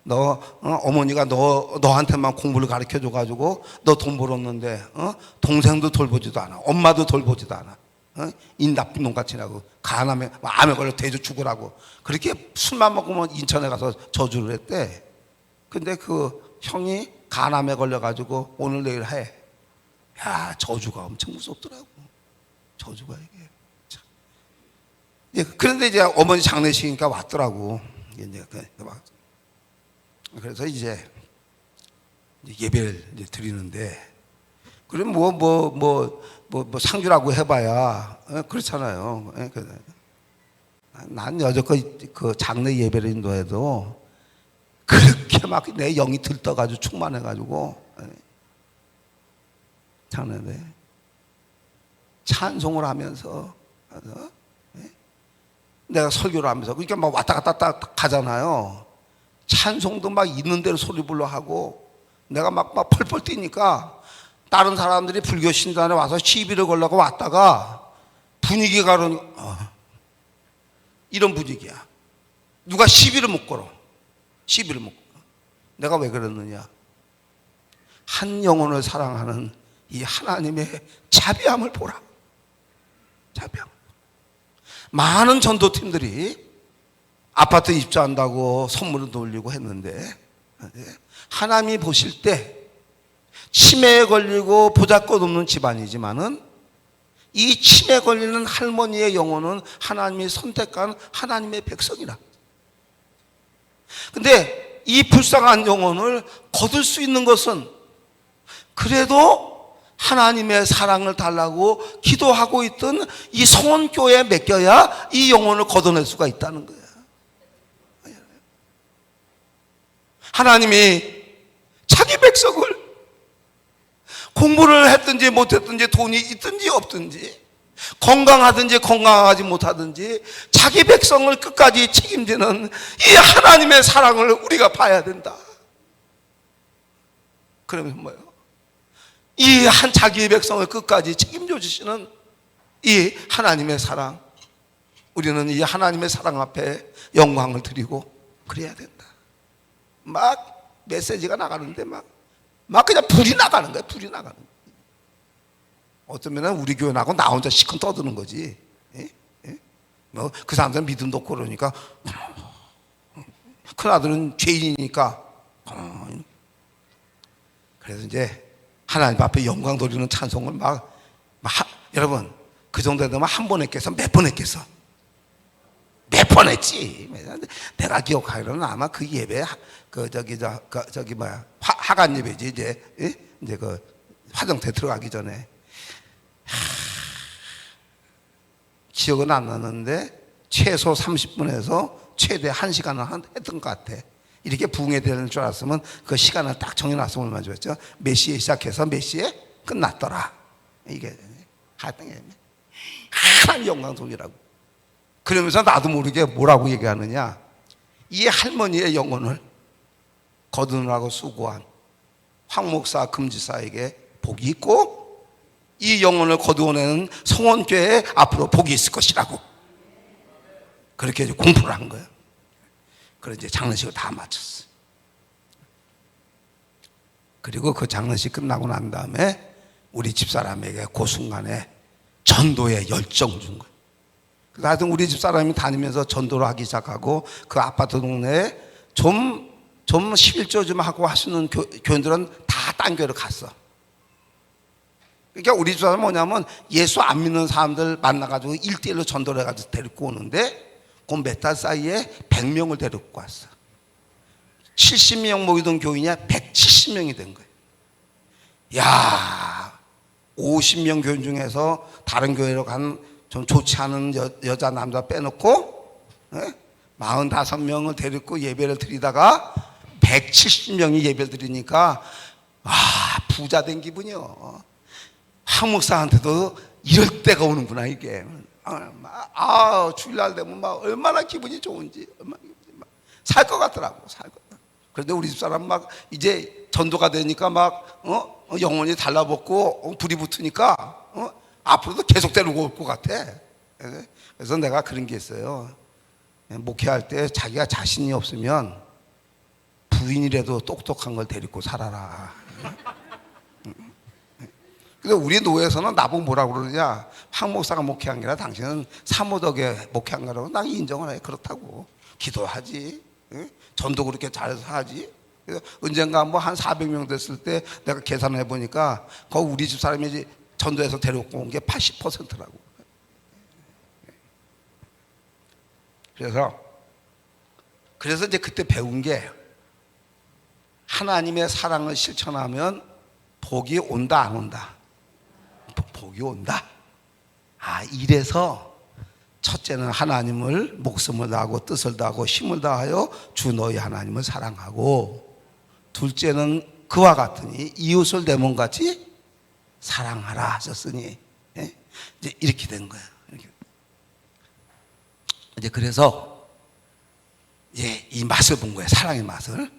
너 어머니가 너한테만 공부를 가르쳐 줘가지고 너 돈 벌었는데 동생도 돌보지도 않아, 엄마도 돌보지도 않아. 이 나쁜 놈 같이라고 간암에 암에 걸려 돼지 죽으라고 그렇게 술만 먹으면 인천에 가서 저주를 했대. 근데 그 형이 간암에 걸려가지고 오늘 내일 해. 야, 저주가 엄청 무섭더라고. 저주가 이게. 참. 그런데 이제 어머니 장례식이니까 왔더라고. 이제 그래서 이제 예배를 이제 드리는데, 그럼 뭐 상주라고 해봐야 그렇잖아요. 난 여태껏 그 장례 예배를 인도해도 그렇게 막 내 영이 들떠가지고 충만해가지고 장례인데 찬송을 하면서 내가 설교를 하면서 그러니까 막 왔다 갔다 가잖아요. 찬송도 막 있는 대로 소리 불러 하고 내가 막 펄펄 뛰니까 다른 사람들이 불교 신단에 와서 시비를 걸려고 왔다가 분위기가 이런 분위기야. 누가 시비를 못 걸어. 시비를 못 걸어. 내가 왜 그랬느냐. 한 영혼을 사랑하는 이 하나님의 자비함을 보라. 자비함. 많은 전도팀들이 아파트 입주한다고 선물을 돌리고 했는데 하나님이 보실 때 치매에 걸리고 보잘것없는 집안이지만은 이 치매에 걸리는 할머니의 영혼은 하나님이 선택한 하나님의 백성이라. 근데 이 불쌍한 영혼을 거둘 수 있는 것은 그래도 하나님의 사랑을 달라고 기도하고 있던 이 성원교회에 맡겨야 이 영혼을 걷어낼 수가 있다는 거예요. 하나님이 자기 백성을 공부를 했든지 못했든지 돈이 있든지 없든지 건강하든지 건강하지 못하든지 자기 백성을 끝까지 책임지는 이 하나님의 사랑을 우리가 봐야 된다. 그러면 뭐예요? 이 한 자기의 백성을 끝까지 책임져 주시는 이 하나님의 사랑, 우리는 이 하나님의 사랑 앞에 영광을 드리고 그래야 된다. 막 메시지가 나가는데 막 그냥 불이 나가는 거야. 불이 나가는 거야. 어쩌면 우리 교회 나고 나 혼자 시큰 떠드는 거지. 그 사람들은 믿음도 없고 그러니까 큰아들은 죄인이니까 그래서 이제 하나님 앞에 영광 돌리는 찬송을 여러분 그 정도 되면 한 번 했겠어? 몇 번 했겠어? 몇 번 했지. 내가 기억하기로는 아마 그 예배 하간 예배지 이제 그 화정태 들어가기 전에 기억은 안 나는데 최소 30분에서 최대 1시간은 했던 것 같아. 이렇게 부흥에 되는 줄 알았으면 그 시간을 딱 정해놨으면 얼마나 좋았죠. 몇 시에 시작해서 몇 시에 끝났더라. 이게 하여튼 하나님 영광 돌리라고. 그러면서 나도 모르게 뭐라고 얘기하느냐, 이 할머니의 영혼을 거두느라고 수고한 황 목사 금지사에게 복이 있고 이 영혼을 거두어내는 성원교회에 앞으로 복이 있을 것이라고 그렇게 공부를 한 거예요. 그래서 이제 장례식을 다 마쳤어요. 그리고 그 장례식 끝나고 난 다음에 우리 집사람에게 그 순간에 전도의 열정을 준 거예요. 그래서 하여튼 우리 집사람이 다니면서 전도를 하기 시작하고 그 아파트 동네에 좀 11조 좀 하고 하시는 교인들은 다 딴 교회로 갔어. 그러니까 우리 집사람은 뭐냐면 예수 안 믿는 사람들 만나가지고 1대1로 전도를 해가지고 데리고 오는데 그 몇 달 사이에 100명을 데리고 왔어. 70명 모이던 교인이 170명이 된 거예요. 야, 50명 교인 중에서 다른 교회로 간 좀 좋지 않은 여자 남자 빼놓고 45명을 데리고 예배를 드리다가 170명이 예배를 드리니까 부자 된 기분이요. 황 목사한테도 이럴 때가 오는구나 이게. 주일날 되면 얼마나 기분이 좋은지, 살 것 같더라고, 살 것. 그런데 우리 집사람 이제 전도가 되니까 영혼이 달라붙고 불이 붙으니까 앞으로도 계속 데리고 올 것 같아. 그래서 내가 그런 게 있어요. 목회할 때 자기가 자신이 없으면 부인이라도 똑똑한 걸 데리고 살아라. 그래서 우리 노예에서는 나보고 뭐라고 그러느냐, 황 목사가 목회한 게 아니라 당신은 사모덕에 목회한 거라고 난 인정을 해. 그렇다고 기도하지, 전도 그렇게 잘해서 하지. 그래서 언젠가 뭐 한 400명 됐을 때 내가 계산을 해보니까 거기 우리 집 사람이 전도해서 데리고 온 게 80%라고. 그래서 이제 그때 배운 게, 하나님의 사랑을 실천하면 복이 온다 안 온다? 복이 온다. 이래서 첫째는 하나님을 목숨을 다하고 뜻을 다하고 힘을 다하여 주 너희 하나님을 사랑하고, 둘째는 그와 같으니 이웃을 내 몸같이 사랑하라 하셨으니, 이제 이렇게 된 거예요. 이제 그래서 이 맛을 본 거예요. 사랑의 맛을.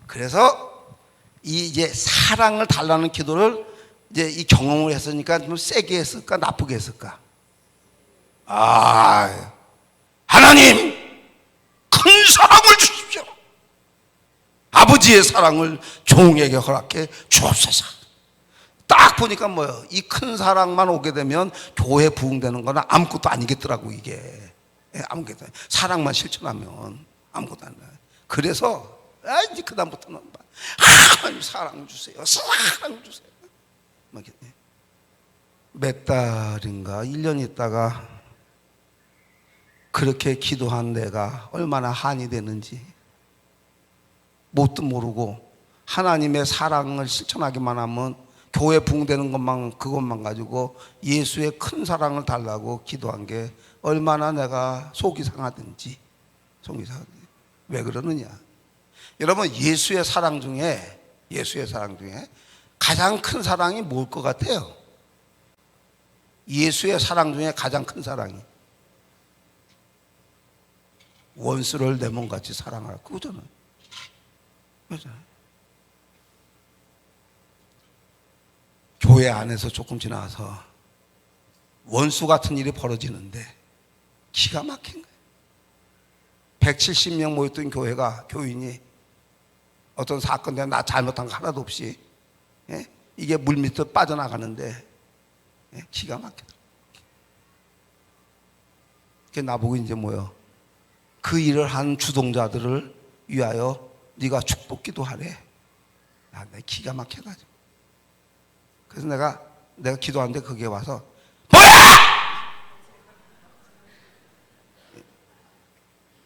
그래서 이제 사랑을 달라는 기도를 이제 이 경험을 했으니까 좀 세게 했을까 나쁘게 했을까? 하나님 큰 사랑을 주십시오. 아버지의 사랑을 종에게 허락해 주옵소서. 딱 보니까 뭐예요? 이 큰 사랑만 오게 되면 교회 부흥되는 거는 아무것도 아니겠더라고. 이게 아무것도 아니. 사랑만 실천하면 아무것도 아니야. 그래서 이제 그다음부터는 하나님 사랑 주세요, 사랑 주세요. 몇 달인가 1년 있다가 그렇게 기도한 내가 얼마나 한이 되는지 뭣도 모르고 하나님의 사랑을 실천하기만 하면 교회 부흥되는 그것만 가지고 예수의 큰 사랑을 달라고 기도한 게 얼마나 내가 속이 상하든지. 왜 그러느냐? 여러분, 예수의 사랑 중에 가장 큰 사랑이 뭘 것 같아요? 예수의 사랑 중에 가장 큰 사랑이 원수를 내 몸같이 사랑하라. 그거잖아요. 교회 안에서 조금 지나서 원수 같은 일이 벌어지는데 기가 막힌 거예요. 170명 모였던 교인이 어떤 사건 때문에 나 잘못한 거 하나도 없이 이게 물 밑으로 빠져나가는데 기가 막히더라고요. 그게 나보고 이제 그 일을 한 주동자들을 위하여 네가 축복 기도하래. 내 기가 막혀가지고. 그래서 내가 기도하는데 거기에 와서 뭐야!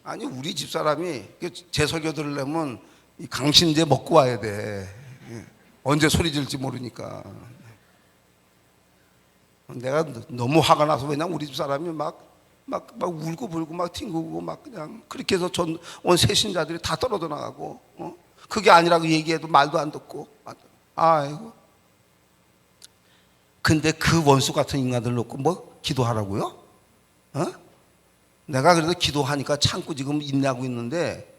아니, 우리 집사람이 제 설교 들으려면 이 강신제 먹고 와야 돼. 언제 소리 질지 모르니까. 내가 너무 화가 나서, 왜냐면 우리 집사람이 막 울고 불고 막 튕기고 막 그냥 그렇게 해서 온 새신자들이 다 떨어져 나가고, 그게 아니라고 얘기해도 말도 안 듣고. 아이고. 근데 그 원수 같은 인간들 놓고 기도하라고요? 내가 그래도 기도하니까 참고 지금 인내하고 있는데,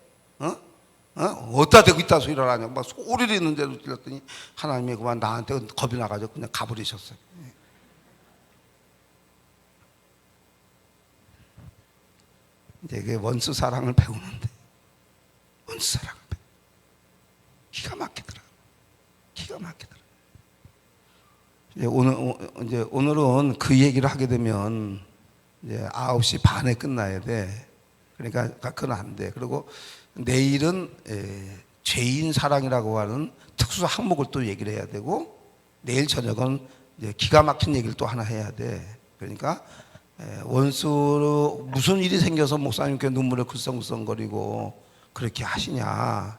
어디다 대고 있다 소리를 하냐고 막 소리를 있는 대로 들렸더니 하나님이 그만 나한테 겁이 나가지고 그냥 가버리셨어요. 이제 그 원수 사랑을 배우는데, 원수 사랑을 기가 막히더라. 오늘은 그 얘기를 하게 되면 이제 9시 반에 끝나야 돼. 그러니까 그건 안 돼. 그리고 내일은 죄인 사랑이라고 하는 특수 항목을 또 얘기를 해야 되고, 내일 저녁은 이제 기가 막힌 얘기를 또 하나 해야 돼. 그러니까 원수로 무슨 일이 생겨서 목사님께 눈물을 글썽글썽거리고 그렇게 하시냐.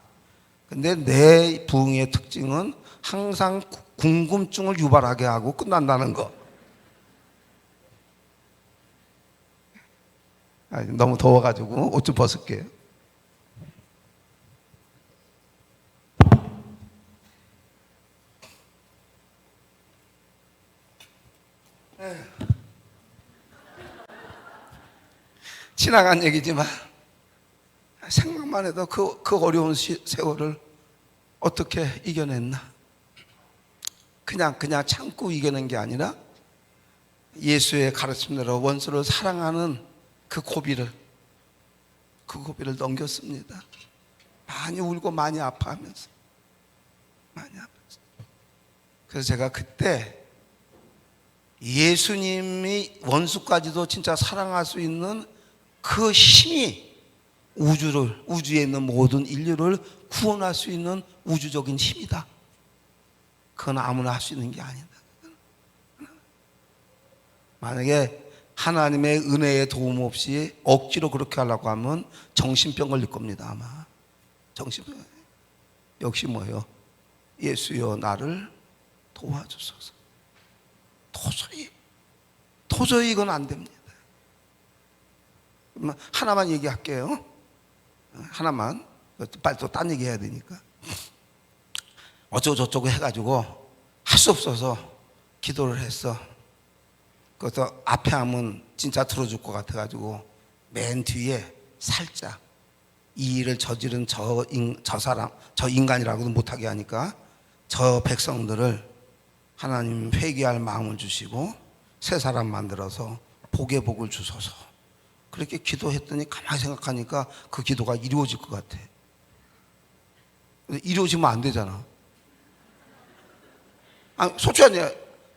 근데 내 부흥의 특징은 항상 궁금증을 유발하게 하고 끝난다는 거. 너무 더워가지고 옷 좀 벗을게요. 지나간 얘기지만 생각만 해도 그 어려운 세월을 어떻게 이겨냈나. 그냥 참고 이겨낸 게 아니라 예수의 가르침대로 원수를 사랑하는 그 고비를 넘겼습니다. 많이 울고 많이 아파하면서. 그래서 제가 그때 예수님이 원수까지도 진짜 사랑할 수 있는 그 힘이 우주에 있는 모든 인류를 구원할 수 있는 우주적인 힘이다. 그건 아무나 할 수 있는 게 아니다. 만약에 하나님의 은혜의 도움 없이 억지로 그렇게 하려고 하면 정신병 걸릴 겁니다. 아마 정신병. 역시 뭐예요? 예수여 나를 도와주소서. 도저히 이건 안 됩니다. 하나만 얘기할게요. 하나만. 빨리 또 딴 얘기 해야 되니까. 어쩌고저쩌고 해가지고 할 수 없어서 기도를 했어. 그래서 앞에 하면 진짜 들어줄 것 같아가지고 맨 뒤에 살짝 이 일을 저지른 저 인간이라고도 못하게 하니까 저 백성들을 하나님 회개할 마음을 주시고 새 사람 만들어서 복의 복을 주소서. 그렇게 기도했더니 가만히 생각하니까 그 기도가 이루어질 것 같아. 이루어지면 안 되잖아. 아니, 솔직히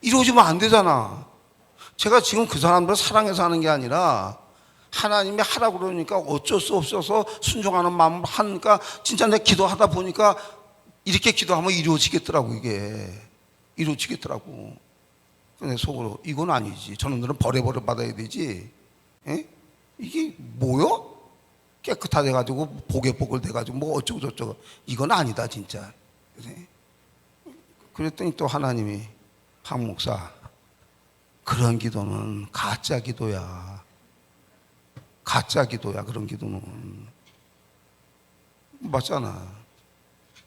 이루어지면 안 되잖아. 제가 지금 그 사람들을 사랑해서 하는 게 아니라 하나님이 하라고 그러니까 어쩔 수 없어서 순종하는 마음을 하니까 진짜 내가 기도하다 보니까 이렇게 기도하면 이루어지겠더라고. 이게 이루어지겠더라고. 근데 속으로 이건 아니지. 저놈들은 버려 받아야 되지. 에? 이게 뭐요? 깨끗하게 가지고 복에 복을 대가지고 뭐 어쩌고 저쩌고 이건 아니다 진짜. 그랬더니 또 하나님이 박 목사 그런 기도는 가짜 기도야. 그런 기도는. 맞잖아.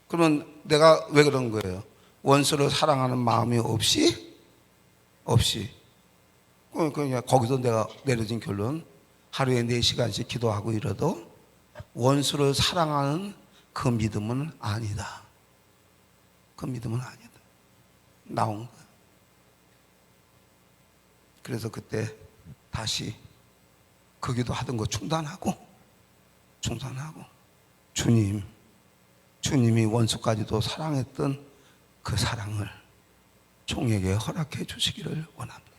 그러면 내가 왜 그런 거예요? 원수를 사랑하는 마음이 없이 그냥 거기서 내가 내려진 결론, 하루에 4시간씩 기도하고 이래도 원수를 사랑하는 그 믿음은 아니다. 그 믿음은 아니다. 나온 거야. 그래서 그때 다시 그 기도 하던 거 중단하고 주님이 원수까지도 사랑했던 그 사랑을 종에게 허락해 주시기를 원합니다.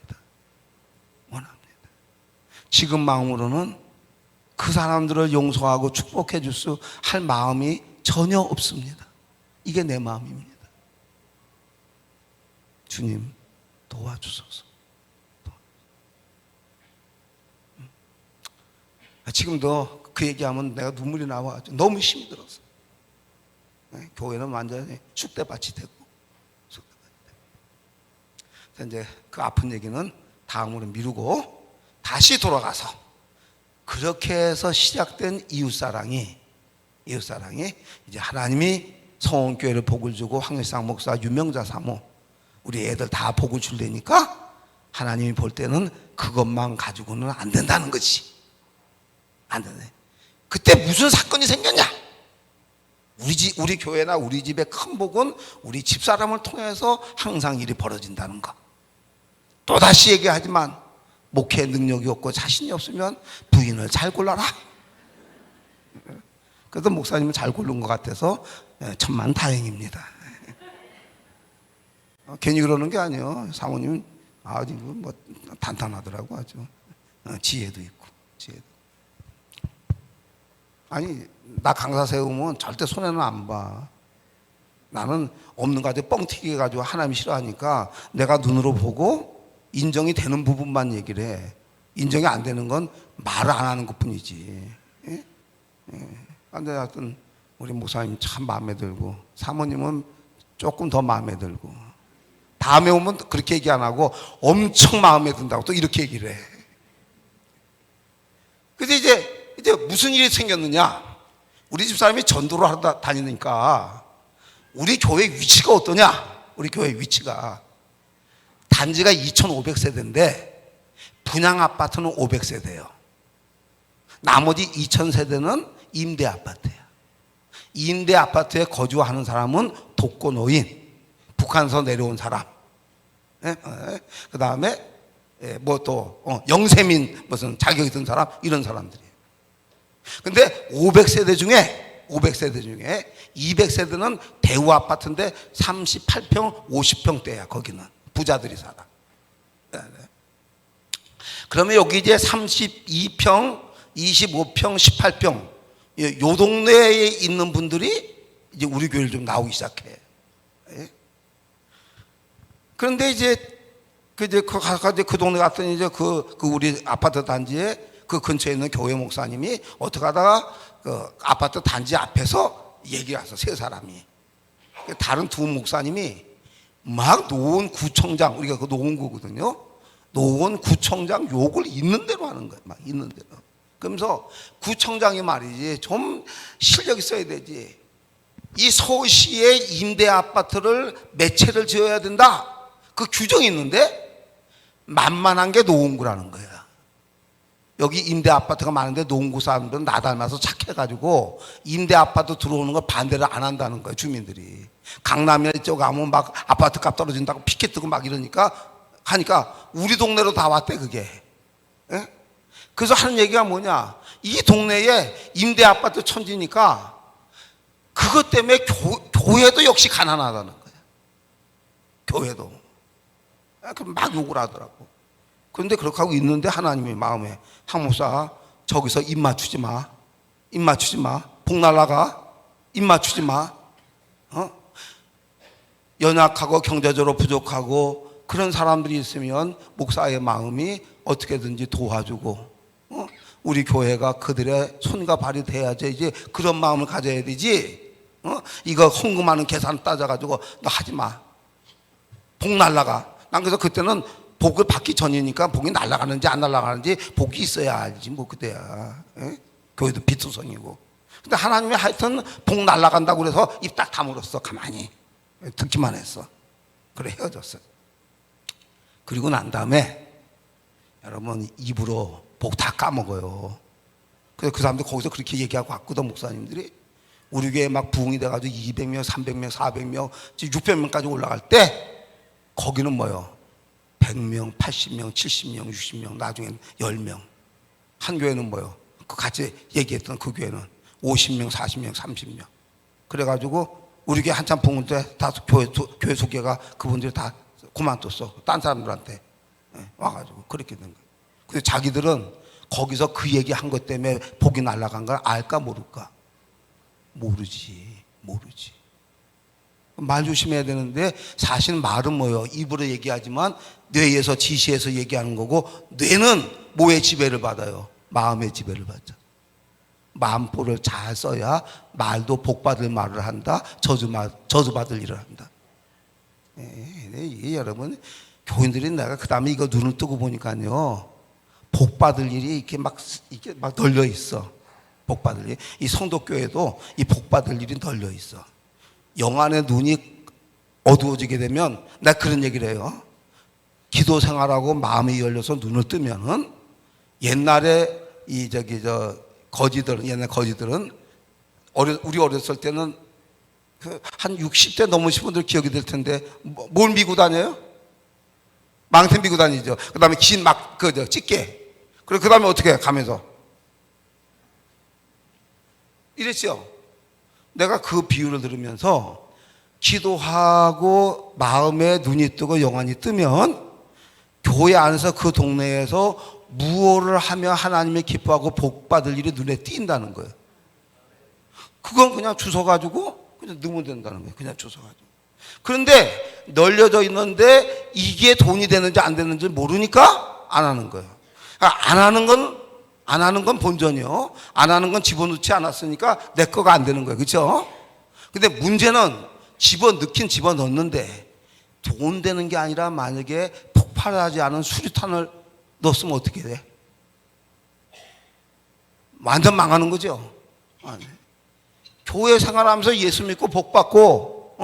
지금 마음으로는 그 사람들을 용서하고 축복해 줄 수 할 마음이 전혀 없습니다. 이게 내 마음입니다. 주님 도와주소서. 지금도 그 얘기하면 내가 눈물이 나와. 너무 힘이 들어서. 교회는 완전히 쑥대밭이 되고. 이제 그 아픈 얘기는 다음으로 미루고 다시 돌아가서 그렇게 해서 시작된 이웃사랑이 이제 하나님이 성원교회를 복을 주고 황일상 목사, 유명자 사모 우리 애들 다 복을 줄래니까 하나님이 볼 때는 그것만 가지고는 안 된다는 거지. 안 되네. 그때 무슨 사건이 생겼냐? 우리 교회나 우리 집의 큰 복은 우리 집사람을 통해서 항상 일이 벌어진다는 거. 또다시 얘기하지만 목회 능력이 없고 자신이 없으면 부인을 잘 골라라. 그래도 목사님은 잘 고른 것 같아서 천만 다행입니다. 괜히 그러는 게 아니에요. 사모님은 아주 뭐 단단하더라고. 아주 지혜도 있고. 아니 나 강사 세우면 절대 손해는 안 봐. 나는 없는 거 가지고 뻥튀기 해가지고 하나님 싫어하니까 내가 눈으로 보고 인정이 되는 부분만 얘기를 해. 인정이 안 되는 건 말을 안 하는 것 뿐이지. 근데 하여튼 우리 목사님 참 마음에 들고 사모님은 조금 더 마음에 들고 다음에 오면 그렇게 얘기 안 하고 엄청 마음에 든다고 또 이렇게 얘기를 해. 근데 이제 무슨 일이 생겼느냐? 우리 집사람이 전도를 하다 다니니까 우리 교회 위치가 어떠냐? 우리 교회 위치가 단지가 2,500세대인데 분양 아파트는 500세대예요. 나머지 2,000세대는 임대 아파트예요. 임대 아파트에 거주하는 사람은 독거노인, 북한에서 내려온 사람. 그 다음에 뭐 또 영세민 무슨 자격이 든 사람 이런 사람들이에요. 근데 500세대 중에 200세대는 대우 아파트인데 38평, 50평대야. 거기는 부자들이 살아. 그러면 여기 이제 32평, 25평, 18평 요 동네에 있는 분들이 이제 우리 교회를 좀 나오기 시작해. 그런데 이제 그 동네 갔더니 이제 그 우리 아파트 단지에 그 근처에 있는 교회 목사님이 어떻게 하다가 그 아파트 단지 앞에서 얘기가 왔어. 세 사람이. 다른 두 목사님이 막 노원구청장, 우리가 그 노원구거든요. 노원구청장 욕을 있는 대로 하는 거야. 막 있는 대로. 그러면서 구청장이 말이지 좀 실력 있어야 되지. 이 서울시에 임대 아파트를 몇 채를 지어야 된다. 그 규정이 있는데 만만한 게 노원구라는 거야. 여기 임대 아파트가 많은데 노원구 사람들은 나 닮아서 착해가지고 임대 아파트 들어오는 걸 반대를 안 한다는 거야. 주민들이. 강남이나 이쪽 가면 막 아파트 값 떨어진다고 피켓 뜨고 막 이러니까 하니까 우리 동네로 다 왔대 그게. 예? 그래서 하는 얘기가 뭐냐, 이 동네에 임대 아파트 천지니까 그것 때문에 교회도 역시 가난하다는 거야. 교회도. 그럼 막 욕을 하더라고. 그런데 그렇게 하고 있는데 하나님이 마음에, 한 목사 저기서 입 맞추지 마. 입 맞추지 마. 복 날라가. 입 맞추지 마. 연약하고 경제적으로 부족하고 그런 사람들이 있으면 목사의 마음이 어떻게든지 도와주고 우리 교회가 그들의 손과 발이 돼야지 이제 그런 마음을 가져야 되지. 이거 헌금하는 계산 따져가지고 너 하지 마. 복 날라가. 난 그래서 그때는 복을 받기 전이니까 복이 날아가는지 안 날아가는지 복이 있어야 알지 뭐 그때야. 에? 교회도 비투성이고. 근데 하나님이 하여튼 복 날아간다고 그래서 입 딱 다물었어. 가만히 듣기만 했어. 그래 헤어졌어. 그리고 난 다음에 여러분 입으로 복 다 까먹어요. 그래서 그 사람들 거기서 그렇게 얘기하고 왔거든. 목사님들이 우리 교회 막 부흥이 돼가지고 200명, 300명, 400명, 600명까지 올라갈 때 거기는 뭐요? 100명, 80명, 70명, 60명, 나중엔 10명. 한 교회는 뭐요? 그 같이 얘기했던 그 교회는 50명, 40명, 30명. 그래가지고 우리 교회 한참 부흥 때 다 교회 소개가 그분들이 다 그만뒀어. 딴 사람들한테 와가지고 그렇게 된 거예요. 근데 자기들은 거기서 그 얘기 한 것 때문에 복이 날아간 걸 알까 모를까? 모르지. 말 조심해야 되는데 사실 말은 뭐요? 입으로 얘기하지만 뇌에서 지시해서 얘기하는 거고 뇌는 뭐의 지배를 받아요? 마음의 지배를 받죠. 마음보를 잘 써야 말도 복받을 말을 한다. 저주받을 일을 한다. 이게 여러분 교인들이 내가 그 다음에 이거 눈을 뜨고 보니까요 복받을 일이 이렇게 막 널려 있어. 복받을 일. 이 성도교회도 이 복받을 일이 널려 있어. 영안의 눈이 어두워지게 되면 내가 그런 얘기를 해요. 기도 생활하고 마음이 열려서 눈을 뜨면은 옛날에 옛날 거지들은 우리 어렸을 때는 한 60대 넘으신 분들 기억이 될 텐데 뭘 미고 다녀요? 망태 미고 다니죠. 그 다음에 긴 찌개. 그리고 그 다음에 어떻게 해? 가면서 이랬죠. 내가 그 비유를 들으면서 기도하고 마음에 눈이 뜨고 영안이 뜨면 교회 안에서 그 동네에서 무엇을 하며 하나님의 기뻐하고 복 받을 일이 눈에 띈다는 거예요. 그건 그냥 주워가지고 그냥 넣으면 된다는 거예요. 그냥 주워가지고. 그런데 널려져 있는데 이게 돈이 되는지 안 되는지 모르니까 안 하는 거예요. 그러니까 안 하는 건 본전이요. 안 하는 건 집어넣지 않았으니까 내 거가 안 되는 거예요. 그렇죠? 근데 문제는 집어넣는데 돈 되는 게 아니라 만약에 폭발하지 않은 수류탄을 넣었으면 어떻게 돼? 완전 망하는 거죠. 교회 생활하면서 예수 믿고 복 받고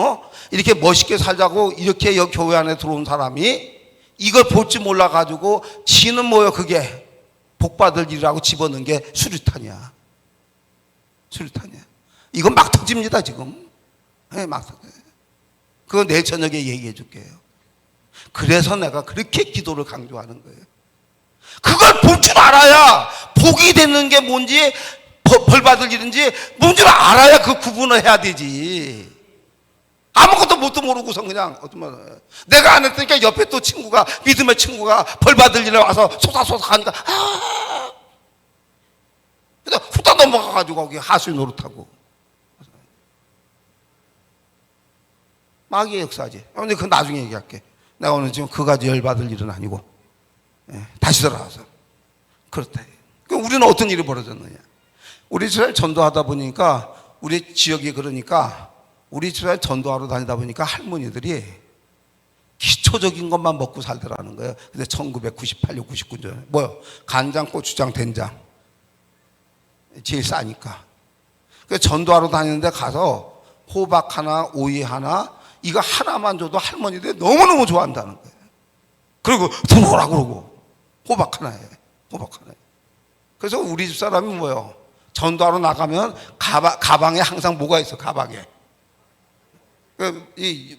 이렇게 멋있게 살자고 이렇게 여기 교회 안에 들어온 사람이 이걸 볼 줄 몰라가지고 지는 뭐예요? 그게 복 받을 일이라고 집어넣은 게 수류탄이야. 이건 막 터집니다 지금. 막 터져요. 그건 내일 저녁에 얘기해 줄게요. 그래서 내가 그렇게 기도를 강조하는 거예요. 그걸 볼 줄 알아야 복이 되는 게 뭔지, 벌 받을 일인지 뭔지 알아야 그 구분을 해야 되지. 아무것도 뭣도 모르고서 그냥 내가 안 했으니까 옆에 또 친구가, 믿음의 친구가 벌 받을 일에 와서 소사소사 하니까 근데 후딱 넘어가가지고 거기 하수인 노릇하고. 마귀의 역사지. 근데 그건 나중에 얘기할게. 내가 오늘 지금 그가지 열받을 일은 아니고, 다시 돌아와서 그렇다. 그럼 우리는 어떤 일이 벌어졌느냐? 우리 이스라엘 전도하다 보니까, 우리 지역이 그러니까, 우리 이스라엘 전도하러 다니다 보니까 할머니들이 기초적인 것만 먹고 살더라는 거예요. 근데 1998년, 99년 뭐요? 간장, 고추장, 된장 제일 싸니까. 그래서 전도하러 다니는데 가서 호박 하나, 오이 하나, 이거 하나만 줘도 할머니들이 너무너무 좋아한다는 거예요. 그리고 들어오라 그러고 호박 하나에, 호박 하나에. 그래서 우리 집 사람이 뭐요? 전도하러 나가면 가방에 항상 뭐가 있어? 가방에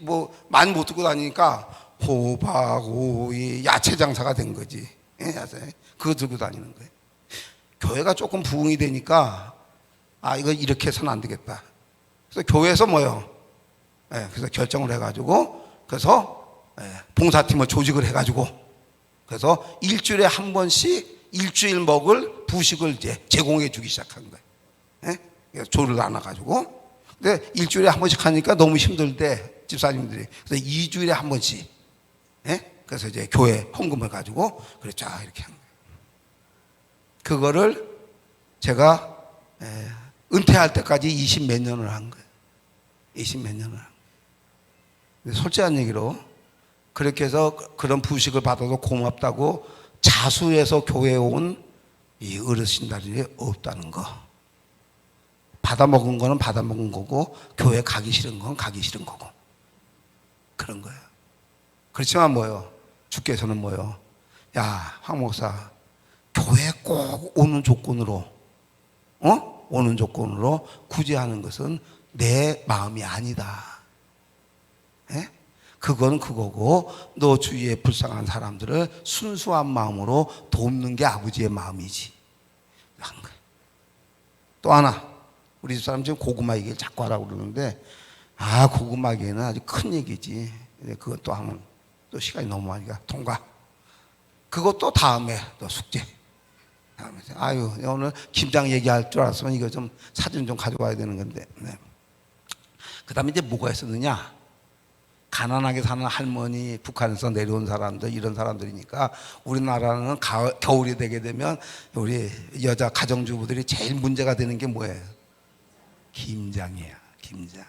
뭐 많이 못 들고 다니니까 호박, 오이, 야채 장사가 된 거지. 야채. 그거 들고 다니는 거예요. 교회가 조금 부흥이 되니까 이거 이렇게 해서는 안 되겠다. 그래서 교회에서 뭐요? 그래서 결정을 해가지고, 그래서 봉사팀을 조직을 해가지고, 그래서 일주일에 한 번씩 일주일 먹을 부식을 이제 제공해 주기 시작한 거예요. 그래서 조를 나눠가지고. 근데 일주일에 한 번씩 하니까 너무 힘들대, 집사님들이. 그래서 2주일에 한 번씩. 그래서 이제 교회 헌금을 가지고, 그래, 쫙 이렇게 한 거예요. 그거를 제가 은퇴할 때까지 20 몇 년을 한 거예요. 20 몇 년을 한 거예요. 근데 솔직한 얘기로, 그렇게 해서 그런 부식을 받아도 고맙다고 자수해서 교회에 온 이 어르신들이 없다는 거. 받아먹은 거는 받아먹은 거고, 교회 가기 싫은 건 가기 싫은 거고, 그런 거예요. 그렇지만 뭐요? 주께서는 뭐요? 야, 황 목사, 교회 꼭 오는 조건으로, 오는 조건으로 구제하는 것은 내 마음이 아니다. 그건 그거고, 너 주위에 불쌍한 사람들을 순수한 마음으로 돕는 게 아버지의 마음이지. 한 거예요. 또 하나, 우리 집사람 지금 고구마 얘기를 자꾸 하라고 그러는데, 고구마 얘기는 아주 큰 얘기지. 그것도 하면 또 시간이 너무 많이 가. 통과. 그것도 다음에 또 숙제. 다음에. 오늘 김장 얘기할 줄 알았으면 이거 좀 사진 좀 가져와야 되는 건데. 그 다음에 이제 뭐가 있었느냐? 가난하게 사는 할머니, 북한에서 내려온 사람들, 이런 사람들이니까 우리나라는 겨울이 되게 되면 우리 여자 가정주부들이 제일 문제가 되는 게 뭐예요? 김장이야, 김장.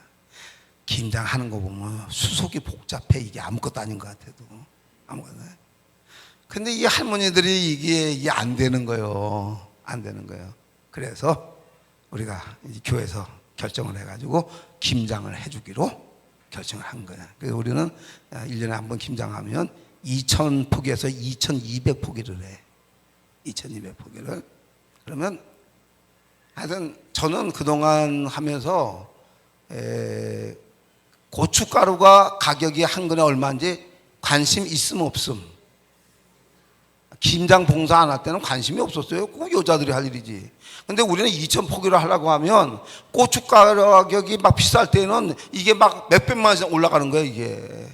김장 하는 거 보면 수속이 복잡해. 이게 아무것도 아닌 것 같아도. 아무것도. 근데 이 할머니들이 이게 안 되는 거예요. 안 되는 거예요. 그래서 우리가 이제 교회에서 결정을 해가지고 김장을 해주기로 결정을 한 거야. 그래서 우리는 1년에 한 번 김장하면 2,000포기에서 2,200포기를 해. 2,200포기를. 그러면 하여튼 저는 그동안 하면서 고춧가루가 가격이 한 근에 얼마인지 관심 있음 없음. 김장 봉사 안 할 때는 관심이 없었어요. 꼭 여자들이 할 일이지. 근데 우리는 2,000포기를 하려고 하면 고춧가루 가격이 막 비쌀 때는 이게 막 몇백만 원씩 올라가는 거예요, 이게.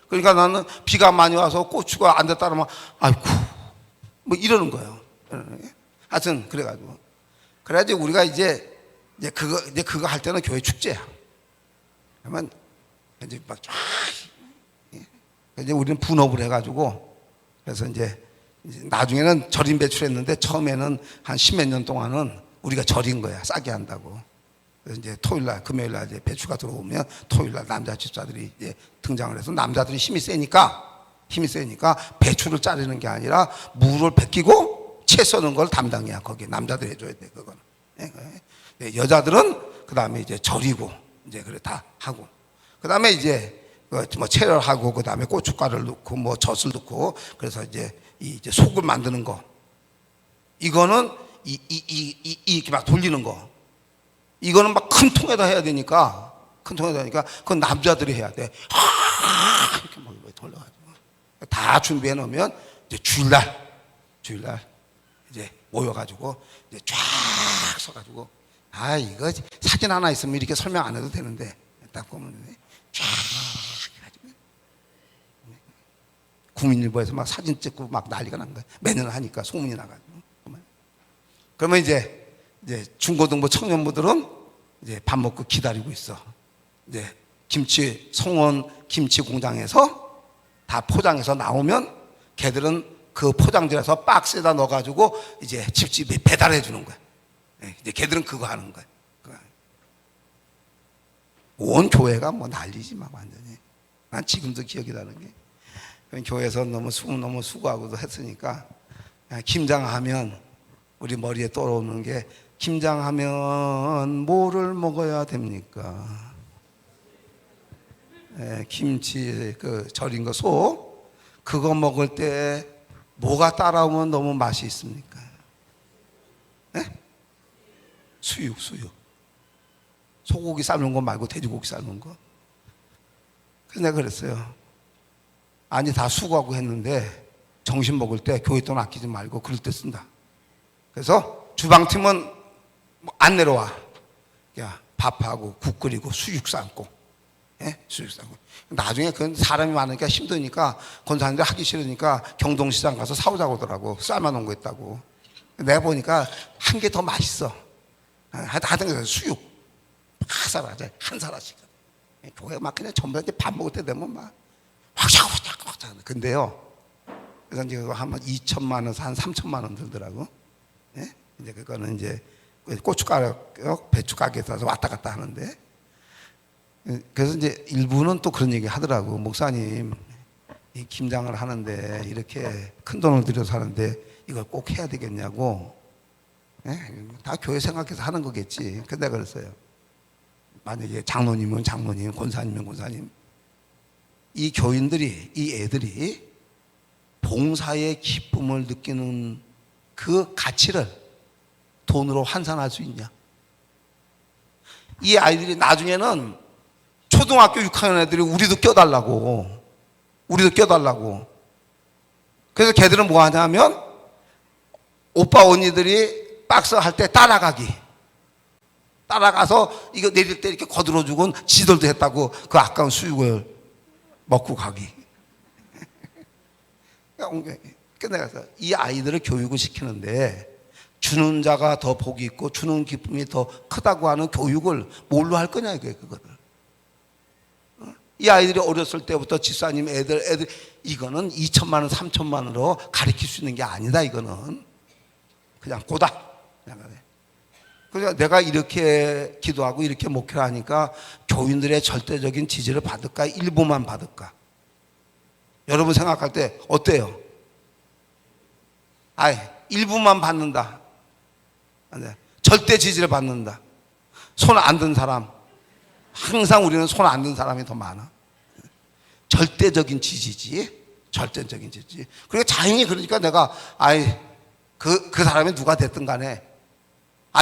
그러니까 나는 비가 많이 와서 고추가 안 됐다 그러면 아이고 뭐 이러는 거예요. 하여튼 그래가지고. 그래가지고 우리가 이제 그거 할 때는 교회 축제야. 그러면 이제 막 쫙. 이제 우리는 분업을 해가지고, 그래서 이제 나중에는 절임 배출했는데 처음에는 한 10몇 년 동안은 우리가 절인 거야. 싸게 한다고. 그래서 이제 토요일날, 금요일날 이제 배추가 들어오면 토요일날 남자 집사들이 이제 등장을 해서, 남자들이 힘이 세니까 배추를 자르는 게 아니라 무를 벗기고 채 써는 걸 담당이야. 거기 남자들이 해줘야 돼, 그거는. 여자들은 그 다음에 이제 절이고, 이제 그래 다 하고. 그 다음에 이제 뭐 채를 하고, 그 다음에 고춧가루를 넣고, 뭐 젖을 넣고, 그래서 이제 이제 속을 만드는 거. 이거는 이렇게 막 돌리는 거. 이거는 막 큰 통에다 해야 되니까, 그건 남자들이 해야 돼. 이렇게 막 돌려가지고. 다 준비해 놓으면 이제 주일날 이제 모여가지고 이제 쫙 서가지고 이거 사진 하나 있으면 이렇게 설명 안 해도 되는데 딱 보면 쫙 해가지고 국민일보에서 막 사진 찍고 막 난리가 난 거야. 매년 하니까 소문이 나가지고. 그러면 이제 중고등부 청년부들은 이제 밥 먹고 기다리고 있어. 이제 성원 김치 공장에서 다 포장해서 나오면 걔들은 그 포장지에서 박스에다 넣어가지고 이제 집집에 배달해 주는 거야. 이제 걔들은 그거 하는 거야. 온 교회가 뭐 난리지 막 완전히. 난 지금도 기억이 나는 게 교회에서 너무 수고하고도 했으니까 김장하면 우리 머리에 떠오르는 게 김장하면 뭐를 먹어야 됩니까? 김치 절인 거 소 그거 먹을 때 뭐가 따라오면 너무 맛이 있습니까? 수육 소고기 삶은 거 말고 돼지고기 삶은 거. 그래서 내가 그랬어요. 아니 다 수고하고 했는데 점심 먹을 때 교회 돈 아끼지 말고 그럴 때 쓴다. 그래서 주방팀은 안 내려와. 야 밥하고 국 끓이고 수육 삶고 수육 삶고. 나중에 그건 사람이 많으니까 힘드니까 권사님들 하기 싫으니까 경동시장 가서 사오자고 하더라고. 삶아놓은 거 있다고. 내가 보니까 한 개 더 맛있어. 하여튼 수육 한 사라씩. 교회 막 그냥 전부 다 밥 먹을 때 되면 막 확 근데요. 그래서 이제 한 2천만 원에서 한 3천만 원 들더라고. 이제 그거는 이제 고춧가루 배추 가게에서 왔다 갔다 하는데. 그래서 이제 일부는 또 그런 얘기 하더라고. 목사님, 이 김장을 하는데 이렇게 큰 돈을 들여서 하는데 이걸 꼭 해야 되겠냐고. 다 교회 생각해서 하는 거겠지. 근데 그랬어요. 만약에 장로님은 장로님, 권사님은 권사님. 이 교인들이, 이 애들이 봉사의 기쁨을 느끼는 그 가치를 돈으로 환산할 수 있냐? 이 아이들이 나중에는 초등학교 6학년 애들이 우리도 껴달라고. 그래서 걔들은 뭐 하냐면 오빠 언니들이 박스 할 때 따라가서 이거 내릴 때 이렇게 거들어주곤 지들도 했다고 그 아까운 수육을 먹고 가기. 끝내가서 이 아이들을 교육을 시키는데 주는 자가 더 복이 있고 주는 기쁨이 더 크다고 하는 교육을 뭘로 할 거냐 이거예요. 그거를. 이 아이들이 어렸을 때부터 집사님 애들 이거는 2천만 원 3천만 원으로 가르칠 수 있는 게 아니다. 이거는 그냥 고다. 그래서 내가 이렇게 기도하고 이렇게 목회를 하니까 교인들의 절대적인 지지를 받을까? 일부만 받을까? 여러분 생각할 때 어때요? 일부만 받는다. 절대 지지를 받는다. 손 안 든 사람. 항상 우리는 손 안 든 사람이 더 많아. 절대적인 지지지. 절대적인 지지. 그러니까 자연히 그러니까 내가 그 사람이 누가 됐든 간에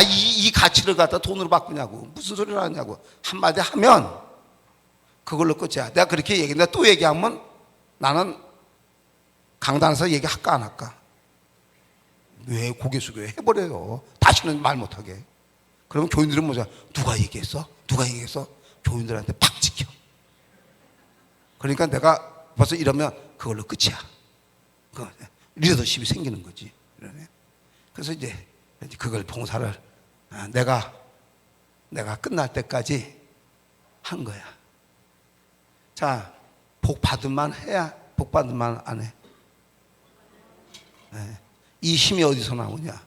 이 가치를 갖다 돈으로 바꾸냐고. 무슨 소리를 하냐고. 한마디 하면 그걸로 끝이야. 내가 그렇게 얘기했는데 또 얘기하면 나는 강단에서 얘기할까 안 할까? 왜 고개 숙여 해버려요. 다시는 말 못하게. 그러면 교인들은 뭐냐? 누가 얘기했어? 교인들한테 팍 지켜. 그러니까 내가 벌써 이러면 그걸로 끝이야. 리더십이 생기는 거지. 그래서 이제 그걸 봉사를 내가 끝날 때까지 한 거야. 자, 복 받을만 해야 복 받을만 안 해. 이 힘이 어디서 나오냐?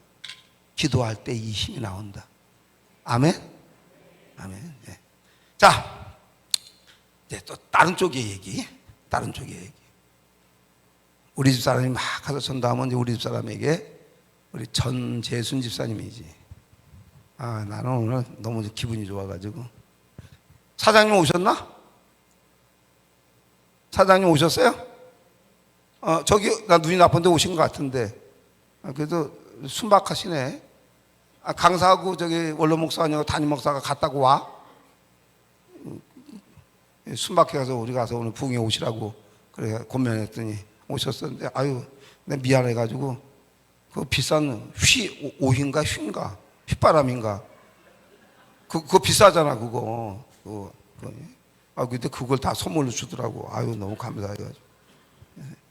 기도할 때 이 힘이 나온다. 아멘? 아멘. 자, 이제 또 다른 쪽의 얘기. 우리 집 사람이 막 가서 전도하면 우리 집 사람에게 우리 전재순 집사님이지. 나는 오늘 너무 기분이 좋아가지고. 사장님 오셨나? 사장님 오셨어요? 저기 나 눈이 나쁜데 오신 것 같은데. 그래도 순박하시네. 강사하고 저기 원로 목사 아니고 담임 목사가 갔다고 와. 순박해 가서 우리 가서 오늘 부흥회 오시라고 그래 권면했더니 오셨었는데 아유 내가 미안해가지고 그 비싼 오희인가 휜가 휘바람인가 그거 비싸잖아 그거. 근데 그걸 다 선물로 주더라고. 아유 너무 감사해가지고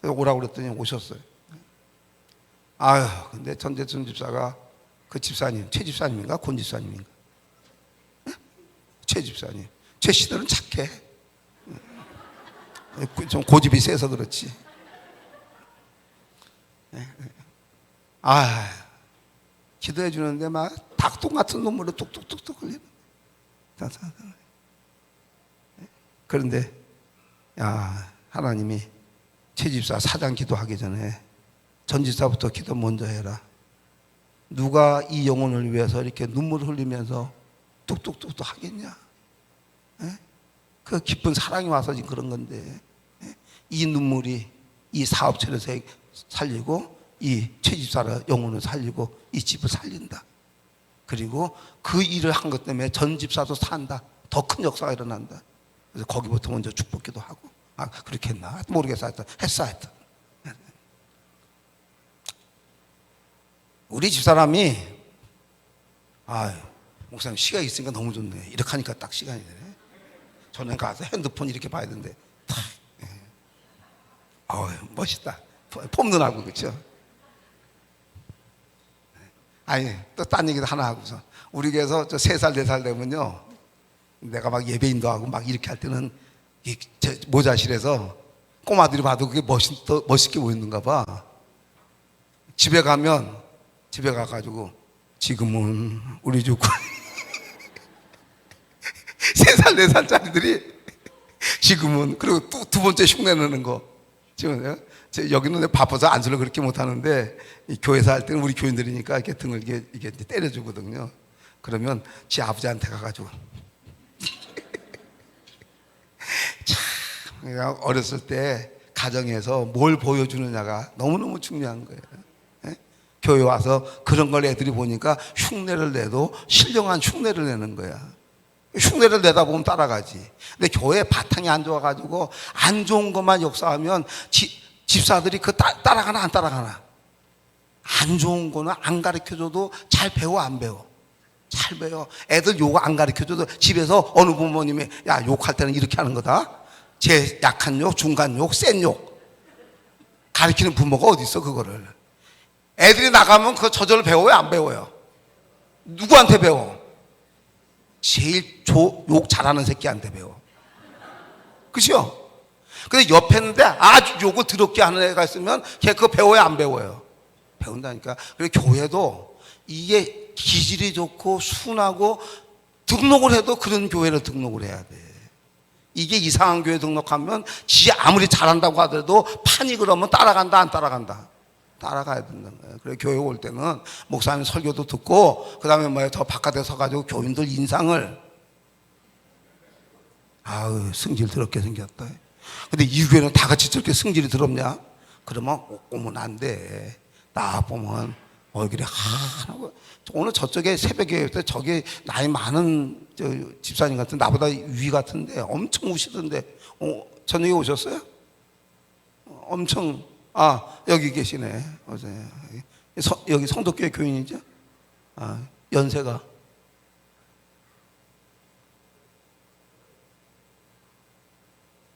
오라고 그랬더니 오셨어요. 아유 근데 전재순 집사가 그 집사님 최 집사님인가 권 집사님인가 최 집사님 최 씨들은 착해. 좀 고집이 세서 그렇지. 아 기도해 주는데 막 닭똥 같은 눈물로 뚝뚝뚝뚝 흘리는. 그런데 야 하나님이 최 집사 사장 기도하기 전에 전 집사부터 기도 먼저 해라. 누가 이 영혼을 위해서 이렇게 눈물을 흘리면서 뚝뚝뚝뚝 하겠냐? 그 깊은 사랑이 와서 지금 그런 건데 이 눈물이 이 사업체를 살리고 이 최 집사의 영혼을 살리고 이 집을 살린다. 그리고 그 일을 한 것 때문에 전 집사도 산다. 더 큰 역사가 일어난다. 그래서 거기부터 먼저 축복기도 하고. 아 그렇게 했나 모르겠어. 하여튼 우리 집사람이 아유 목사님 시간 있으니까 너무 좋네. 이렇게 하니까 딱 시간이 되네. 저는 가서 핸드폰 이렇게 봐야 되는데 탁. 멋있다. 폼도 나고 그렇죠. 아니 또 딴 얘기도 하나 하고서 우리 교회에서 3살 4살 되면요 내가 막 예배인도 하고 막 이렇게 할 때는 제 모자실에서 꼬마들이 봐도 그게 멋있게 보이는가 봐. 집에 가가지고 지금은 우리 집 3살 4살짜리들이 지금은 그리고 또 두 번째 흉내 내는 거 지금 여기는 바빠서 안수를 그렇게 못하는데 교회에서 할 때는 우리 교인들이니까 이렇게 등을 이렇게 때려주거든요. 그러면 지 아버지한테 가가지고 참 어렸을 때 가정에서 뭘 보여주느냐가 너무너무 중요한 거예요. 교회 와서 그런 걸 애들이 보니까 흉내를 내도 신령한 흉내를 내는 거야. 흉내를 내다 보면 따라가지. 근데 교회 바탕이 안 좋아가지고 안 좋은 것만 역사하면 집사들이 그 따라가나 안 따라가나. 안 좋은 거는 안 가르쳐줘도 잘 배워 안 배워? 잘 배워. 애들 욕 안 가르쳐줘도 집에서 어느 부모님이 야 욕할 때는 이렇게 하는 거다. 제 약한 욕, 중간 욕, 센 욕 가르치는 부모가 어디 있어 그거를. 애들이 나가면 그 저절로 배워요 안 배워요? 누구한테 배워? 제일 욕 잘하는 새끼한테 배워. 그죠? 근데 옆에 있는데 아주 욕을 더럽게 하는 애가 있으면 걔 그거 배워요 안 배워요? 배운다니까. 그리고 교회도 이게 기질이 좋고 순하고 등록을 해도 그런 교회를 등록을 해야 돼. 이게 이상한 교회 등록하면 지 아무리 잘한다고 하더라도 판이 그러면 따라간다 안 따라간다? 따라가야 된다는 거예요. 그래서 교회 올 때는 목사님 설교도 듣고 그 다음에 더 바깥에 서가지고 교인들 인상을 아우 승질 더럽게 생겼다. 근데 이 교회는 다 같이 저렇게 승질이 더럽냐? 그러면 오면 안 돼. 나 보면 얼굴이 하나고 오늘 저쪽에 새벽에 때 저기 나이 많은 집사님 같은 나보다 위 같은데 엄청 우시던데 저녁에 오셨어요? 엄청 여기 계시네. 여기 성덕교회 교인이죠? 연세가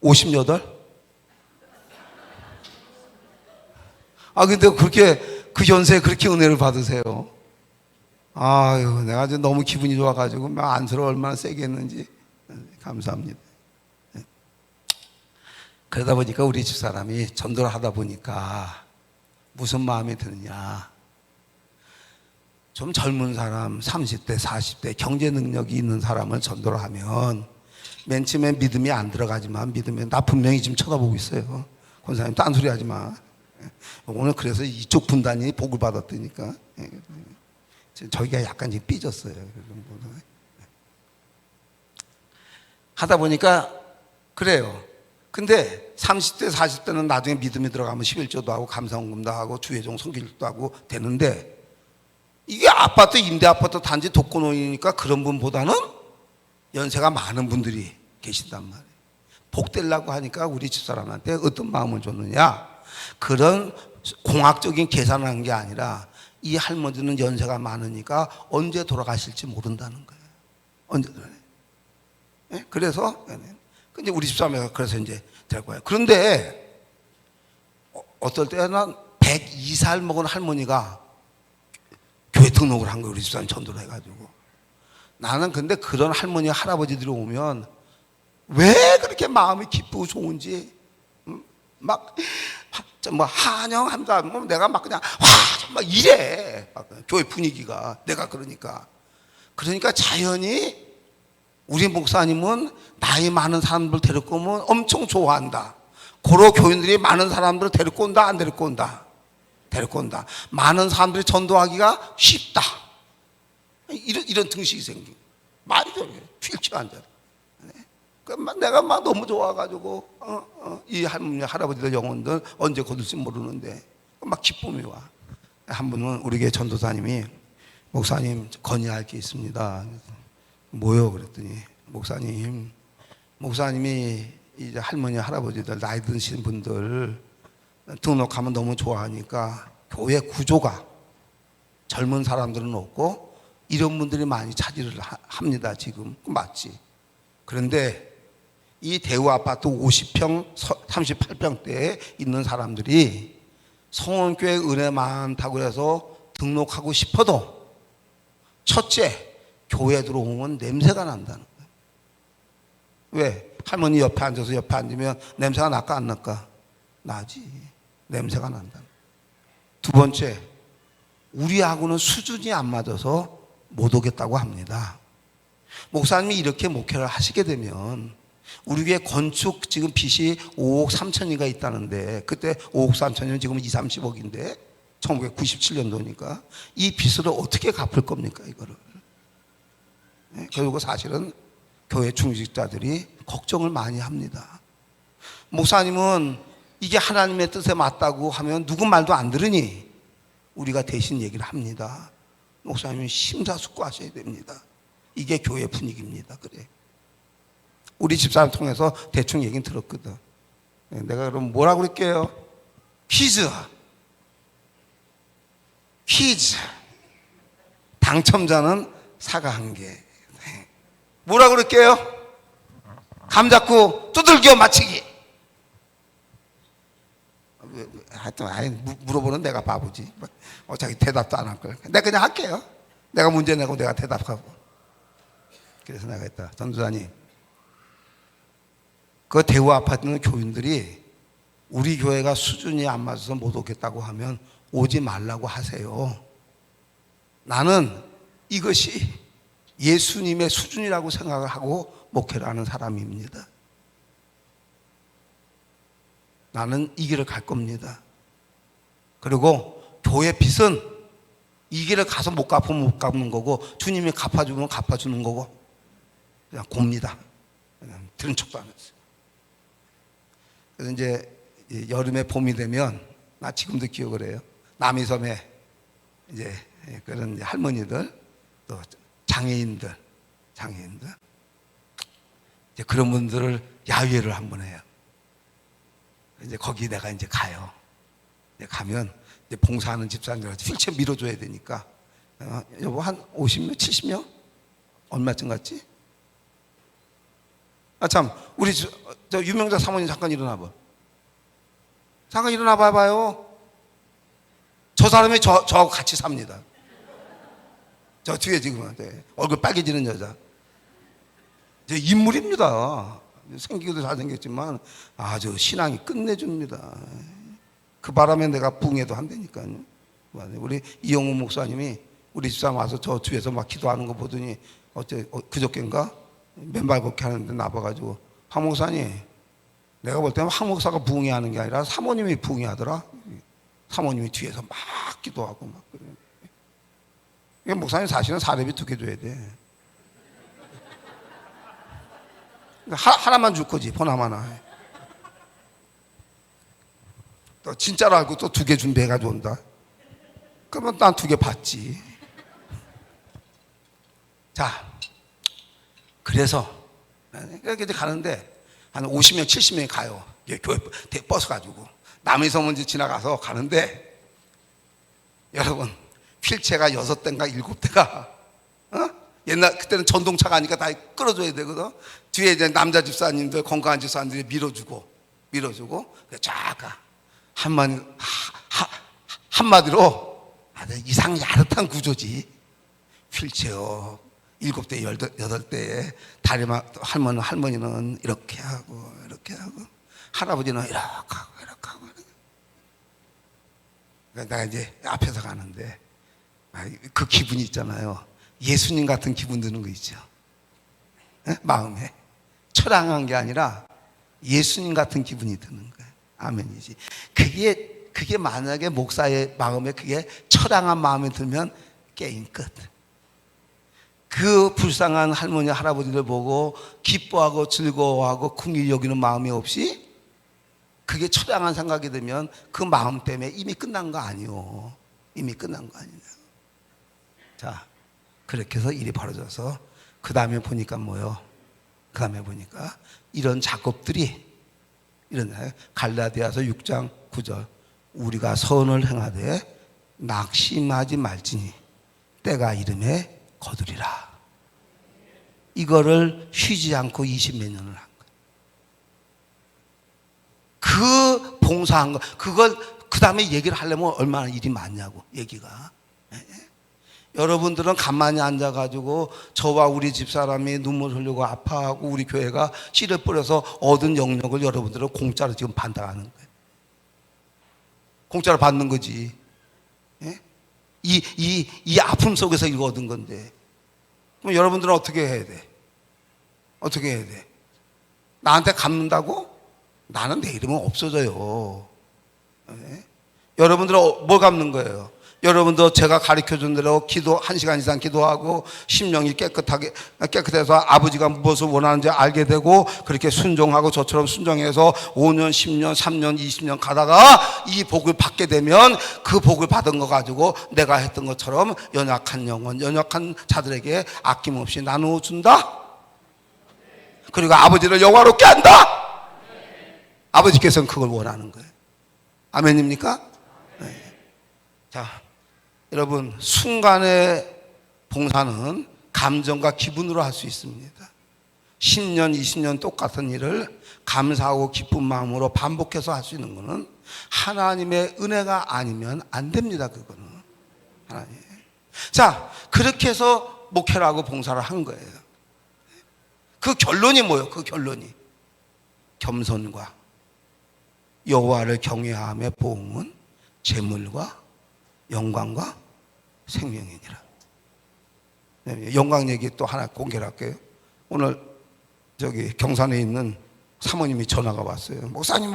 58? 근데 그렇게 그 연세에 그렇게 은혜를 받으세요. 아유, 내가 아주 너무 기분이 좋아가지고 막 안수를 얼마나 세게 했는지 감사합니다. 그러다 보니까 우리 집사람이 전도를 하다 보니까 무슨 마음이 드느냐. 좀 젊은 사람, 30대, 40대 경제 능력이 있는 사람을 전도를 하면 맨 처음에 믿음이 안 들어가지만 믿음에 나 분명히 지금 쳐다보고 있어요. 권사님 딴소리 하지 마. 오늘 그래서 이쪽 분단이 복을 받았다니까. 저기가 약간 지금 삐졌어요. 하다 보니까 그래요. 근데 30대, 40대는 나중에 믿음이 들어가면 11조도 하고 감사원금도 하고 주회종 성길도 하고 되는데 이게 아파트, 임대 아파트 단지 독거노인이니까 그런 분보다는 연세가 많은 분들이 계신단 말이에요. 복되려고 하니까 우리 집사람한테 어떤 마음을 줬느냐? 그런 공학적인 계산을 한 게 아니라 이 할머니는 연세가 많으니까 언제 돌아가실지 모른다는 거예요. 언제 돌아가요. 예? 그래서 근데 우리 집사람이 그래서 이제 될 거예요. 그런데 어떨 때는 102살 먹은 할머니가 교회 등록을 한 거예요. 우리 집사람이 전도를 해가지고. 나는 근데 그런 할머니 할아버지들이 오면 왜 그렇게 마음이 기쁘고 좋은지 막 뭐 한영한다 뭐 내가 막 그냥 막 이래 막 교회 분위기가 내가 그러니까 자연히 우리 목사님은 나이 많은 사람들 데리고 오면 엄청 좋아한다. 고로 교인들이 많은 사람들을 데리고 온다 안 데리고 온다? 데리고 온다. 많은 사람들이 전도하기가 쉽다. 이런 등식이 생긴 말이 되네. 휠체어 앉아. 내가 막 너무 좋아가지고 이 할머니 할아버지들 영혼들 언제 거둘지 모르는데 막 기쁨이 와. 한 분은 우리 교회 전도사님이 목사님 건의할 게 있습니다. 뭐요? 그랬더니 목사님이 이제 할머니 할아버지들 나이 드신 분들 등록하면 너무 좋아하니까 교회 구조가 젊은 사람들은 없고 이런 분들이 많이 차지를 합니다. 지금 맞지? 그런데 이 대우 아파트 50평, 38평대에 있는 사람들이 성원교회 은혜 많다고 해서 등록하고 싶어도 첫째, 교회 들어오면 냄새가 난다는 거예요. 왜? 할머니 옆에 앉아서 옆에 앉으면 냄새가 날까 안 날까? 나지. 냄새가 난다. 두 번째, 우리하고는 수준이 안 맞아서 못 오겠다고 합니다. 목사님이 이렇게 목회를 하시게 되면 우리 교회 건축 지금 빚이 5억 3천이가 있다는데 그때 5억 3천이면 지금 2, 30억인데 1997년도니까 이 빚을 어떻게 갚을 겁니까 이거를. 그리고 사실은 교회 중직자들이 걱정을 많이 합니다. 목사님은 이게 하나님의 뜻에 맞다고 하면 누구 말도 안 들으니 우리가 대신 얘기를 합니다. 목사님은 심사숙고하셔야 됩니다. 이게 교회 분위기입니다. 그래. 우리 집사람 통해서 대충 얘기는 들었거든. 내가 그럼 뭐라고 그럴게요? 퀴즈. 당첨자는 사과 1개. 뭐라고 그럴게요? 감 잡고 두들겨 맞히기. 하여튼 물어보는 내가 바보지. 자기 대답도 안 할 거야. 내가 그냥 할게요. 내가 문제 내고 내가 대답하고. 그래서 내가 했다. 전도사님, 그 대우 아파트는 교인들이 우리 교회가 수준이 안 맞아서 못 오겠다고 하면 오지 말라고 하세요. 나는 이것이 예수님의 수준이라고 생각을 하고 목회를 하는 사람입니다. 나는 이 길을 갈 겁니다. 그리고 교회 빚은 이 길을 가서 못 갚으면 못 갚는 거고 주님이 갚아주면 갚아주는 거고 그냥 곱니다. 그냥 들은 척도 안 했어요. 그래서 이제 여름에 봄이 되면 나 지금도 기억을 해요. 남이섬에 이제 그런 할머니들 또 장애인들 이제 그런 분들을 야유회를 한번 해요. 이제 거기 내가 이제 가요. 이제 가면 이제 봉사하는 집사님들한테 휠체어 밀어줘야 되니까 여보 한 50명, 70명? 얼마쯤 갔지? 아 참 우리 저 유명자 사모님 잠깐 일어나봐. 잠깐 일어나 봐봐요. 저 사람이 저 같이 삽니다. 저 뒤에 지금 얼굴 빨개지는 여자. 저 인물입니다. 생기기도 잘생겼지만 아주 신앙이 끝내줍니다. 그 바람에 내가 붕해도 한다니까요. 우리 이영호 목사님이 우리 집사람 와서 저 뒤에서 막 기도하는 거 보더니 그저께인가 맨발 걷기 하는데 나봐가지고 황 목사님, 내가 볼 때는 황 목사가 부흥회하는 게 아니라 사모님이 부흥회하더라. 사모님이 뒤에서 막 기도하고 막 그래. 목사님 사실은 사례비 2개 줘야 돼. 하나만 줄 거지, 보나마나. 또 진짜로 알고 또 2개 준비해가지고 온다. 그러면 난 2개 받지. 자, 그래서 이렇게 가는데 한 50명, 70명이 가요. 교회 버스 가지고 남이섬 먼저 지나가서 가는데 여러분 휠체어가 6대인가 7대가 옛날 그때는 전동차가 아니까 다 끌어줘야 되거든. 뒤에 이제 남자 집사님들 건강한 집사님들이 밀어주고 쫙 가. 한마디로 아주 이상 야릇한 구조지. 휠체어 7대 8대에 다리만 할머니는 이렇게 하고 할아버지는 이렇게 하고 내가 이제 앞에서 가는데 그 기분이 있잖아요. 예수님 같은 기분 드는 거 있죠. 마음에 처량한 게 아니라 예수님 같은 기분이 드는 거예요. 아멘이지. 그게 만약에 목사의 마음에 그게 처량한 마음이 들면 게임 끝. 그 불쌍한 할머니 할아버지를 보고 기뻐하고 즐거워하고 긍휼히 여기는 마음이 없이 그게 처량한 생각이 들면 그 마음 때문에 이미 끝난 거 아니오. 이미 끝난 거 아니냐. 자, 그렇게 해서 일이 벌어져서 그 다음에 보니까 뭐요? 그 다음에 보니까 이런 작업들이 일어나요. 갈라디아서 6장 9절 우리가 선을 행하되 낙심하지 말지니 때가 이름에 거두리라. 이거를 쉬지 않고 20몇 년을 한 거예요. 그 봉사한 거, 그걸 그 다음에 얘기를 하려면 얼마나 일이 많냐고, 얘기가. 여러분들은 가만히 앉아가지고 저와 우리 집사람이 눈물 흘리고 아파하고 우리 교회가 씨를 뿌려서 얻은 영역을 여러분들은 공짜로 지금 반당하는 거예요. 공짜로 받는 거지. 이 아픔 속에서 이거 얻은 건데. 그럼 여러분들은 어떻게 해야 돼? 어떻게 해야 돼? 나한테 갚는다고? 나는 내 이름은 없어져요. 여러분들은 뭘 갚는 거예요? 여러분도 제가 가르쳐준 대로 기도 1시간 이상 기도하고 심령이 깨끗해서 아버지가 무엇을 원하는지 알게 되고 그렇게 순종하고 저처럼 순종해서 5년, 10년, 3년, 20년 가다가 이 복을 받게 되면 그 복을 받은 거 가지고 내가 했던 것처럼 연약한 영혼, 연약한 자들에게 아낌없이 나누어 준다. 그리고 아버지를 영화롭게 한다. 아버지께서는 그걸 원하는 거예요. 아멘입니까? 네. 자, 여러분 순간의 봉사는 감정과 기분으로 할 수 있습니다. 10년, 20년 똑같은 일을 감사하고 기쁜 마음으로 반복해서 할 수 있는 것은 하나님의 은혜가 아니면 안 됩니다. 그거는 하나님. 자, 그렇게 해서 목회를 하고 봉사를 한 거예요. 그 결론이 뭐예요? 그 결론이 겸손과 여호와를 경외함의 보응은 재물과 영광과 생명이니라. 영광 얘기 또 하나 공개를 할게요. 오늘 저기 경산에 있는 사모님이 전화가 왔어요. 목사님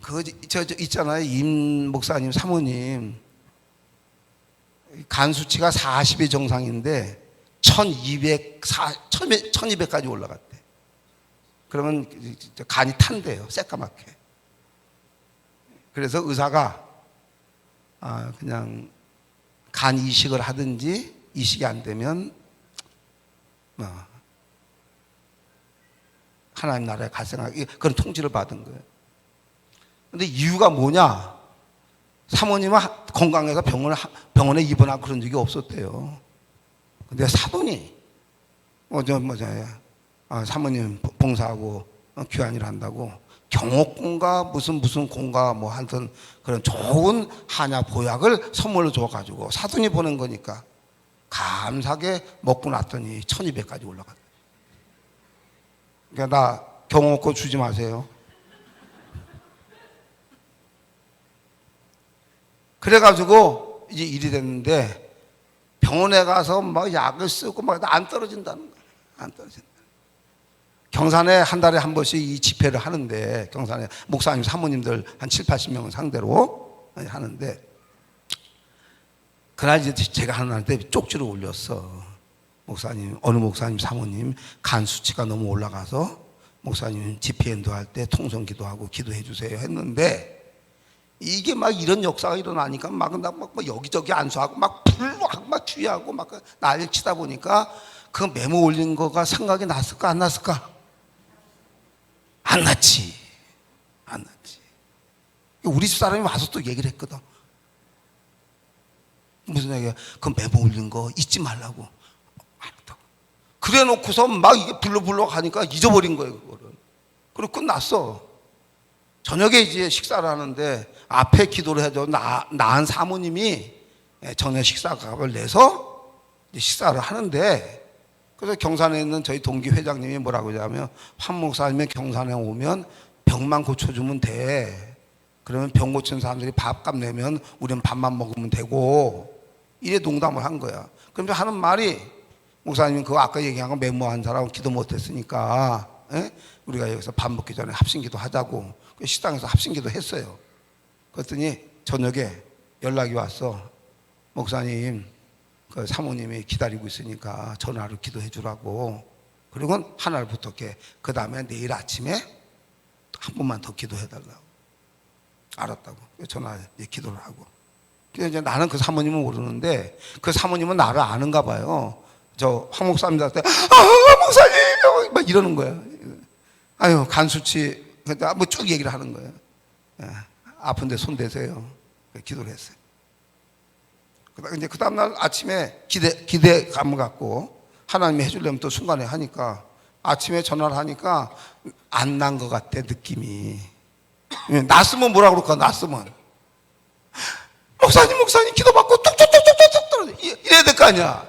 그거 저 있잖아요. 임 목사님 사모님 간 수치가 40이 정상인데 1200까지 올라갔대. 그러면 간이 탄대요. 새까맣게. 그래서 의사가 그냥 간 이식을 하든지 이식이 안 되면 하나님 나라에 갈 생각, 그런 통지를 받은 거예요. 근데 이유가 뭐냐? 사모님은 건강해서 병원에 입원하고 그런 적이 없었대요. 근데 사돈이 사모님 봉사하고 귀환일 한다고 경옥공과 무슨 공과 뭐 하여튼 그런 좋은 한약 보약을 선물로 줘가지고 사돈이 보낸 거니까 감사하게 먹고 났더니 1200까지 올라갔다. 그러니까 나 경옥고 주지 마세요. 그래가지고 이제 일이 됐는데 병원에 가서 막 약을 쓰고 막 안 떨어진다는 거야. 안 떨어진다. 경산에 한 달에 한 번씩 이 집회를 하는데 경산에 목사님 사모님들 한 7, 80명을 상대로 하는데 그날 이제 제가 하는 때 쪽지를 올렸어. 목사님, 어느 목사님 사모님 간 수치가 너무 올라가서 목사님 집회 인도할 때 통성 기도하고 기도해 주세요 했는데 이게 막 이런 역사가 일어나니까 막 여기저기 안수하고 막 불하고 막 주의하고 막 난리 치다 보니까 그 메모 올린 거가 생각이 났을까 안 났을까? 안 났지. 안 났지. 우리 집 사람이 와서 또 얘기를 했거든. 무슨 얘기야? 그 메모 올린 거 잊지 말라고. 그래 놓고서 막 이게 불러 가니까 잊어버린 거예요, 그거를. 그리고 끝났어. 저녁에 이제 식사를 하는데 앞에 기도를 해줘. 나은 사모님이 저녁 식사값을 내서 이제 식사를 하는데, 그래서 경산에 있는 저희 동기 회장님이 뭐라고 하냐면, 황 목사님이 경산에 오면 병만 고쳐주면 돼. 그러면 병 고치는 사람들이 밥값 내면 우리는 밥만 먹으면 되고, 이래 농담을 한 거야. 그러면서 하는 말이, 목사님이 그거 아까 얘기한 거 메모한 사람 기도 못했으니까 우리가 여기서 밥 먹기 전에 합심기도 하자고 식당에서 합심기도 했어요. 그랬더니 저녁에 연락이 왔어. 목사님, 그 사모님이 기다리고 있으니까 전화로 기도해 주라고. 그리고 하나를 부탁해. 그 다음에 내일 아침에 한 번만 더 기도해 달라고. 알았다고. 전화에 기도를 하고. 그래서 이제 나는 그 사모님은 모르는데 그 사모님은 나를 아는가 봐요. 저 황 목사님한테 목사님 막 이러는 거야. 아유, 간 수치 뭐 쭉 얘기를 하는 거예요. 아픈데 손 대세요. 기도를 했어요. 이제 그 다음날 아침에 기대감을 갖고 하나님이 해주려면 또 순간에 하니까 아침에 전화를 하니까 안 난 것 같아, 느낌이. 났으면 뭐라 그럴까, 났으면. 목사님 기도 받고 뚝뚝뚝뚝뚝 이래야 될 거 아니야.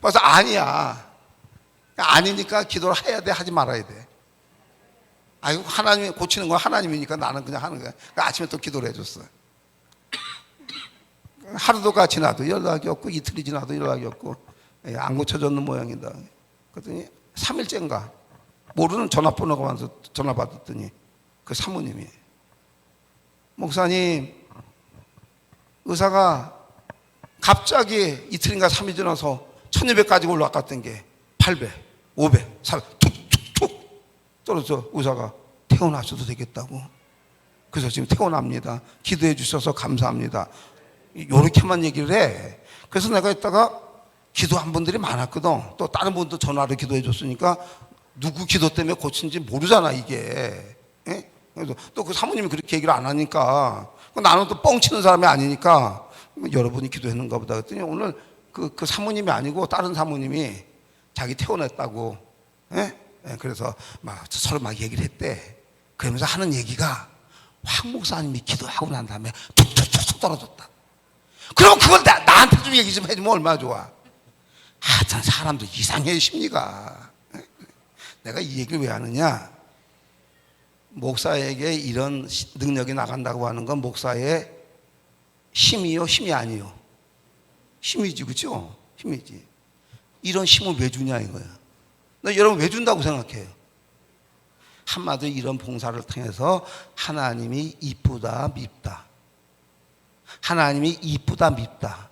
그래서 아니야. 아니니까 기도를 해야 돼, 하지 말아야 돼. 아이고, 하나님이 고치는 건 하나님이니까 나는 그냥 하는 거야. 그러니까 아침에 또 기도를 해줬어. 하루도 같이 지나도 연락이 없고 이틀이 지나도 연락이 없고 안 고쳐졌는 모양이다. 그랬더니 3일째인가 모르는 전화번호가 와서 전화 받았더니 그 사모님이, 목사님, 의사가 갑자기 이틀인가 3일 지나서 1200까지 올라갔던 게 800, 500, 400 툭툭툭 떨어져 의사가 퇴원하셔도 되겠다고. 그래서 지금 퇴원합니다. 기도해 주셔서 감사합니다. 요렇게만 얘기를 해. 그래서 내가 이따가 기도한 분들이 많았거든. 또 다른 분도 전화로 기도해 줬으니까 누구 기도 때문에 고친지 모르잖아, 이게. 그래서 또 그 사모님이 그렇게 얘기를 안 하니까 나는 또 뻥치는 사람이 아니니까 여러분이 기도했는가 보다 그랬더니 오늘 그 사모님이 아니고 다른 사모님이 자기 퇴원했다고. 그래서 막 서로 막 얘기를 했대. 그러면서 하는 얘기가 황 목사님이 기도하고 난 다음에 툭툭툭 떨어졌다. 그럼 그걸 나한테 좀 얘기 좀 해주면 얼마나 좋아. 하여튼 사람도 이상해, 심리가. 내가 이 얘기를 왜 하느냐, 목사에게 이런 능력이 나간다고 하는 건 목사의 힘이요, 힘이 아니요? 힘이지, 그렇죠? 힘이지. 이런 힘을 왜 주냐 이거야. 나 여러분 왜 준다고 생각해요? 한마디로 이런 봉사를 통해서 하나님이 이쁘다 밉다, 하나님이 이쁘다 밉다,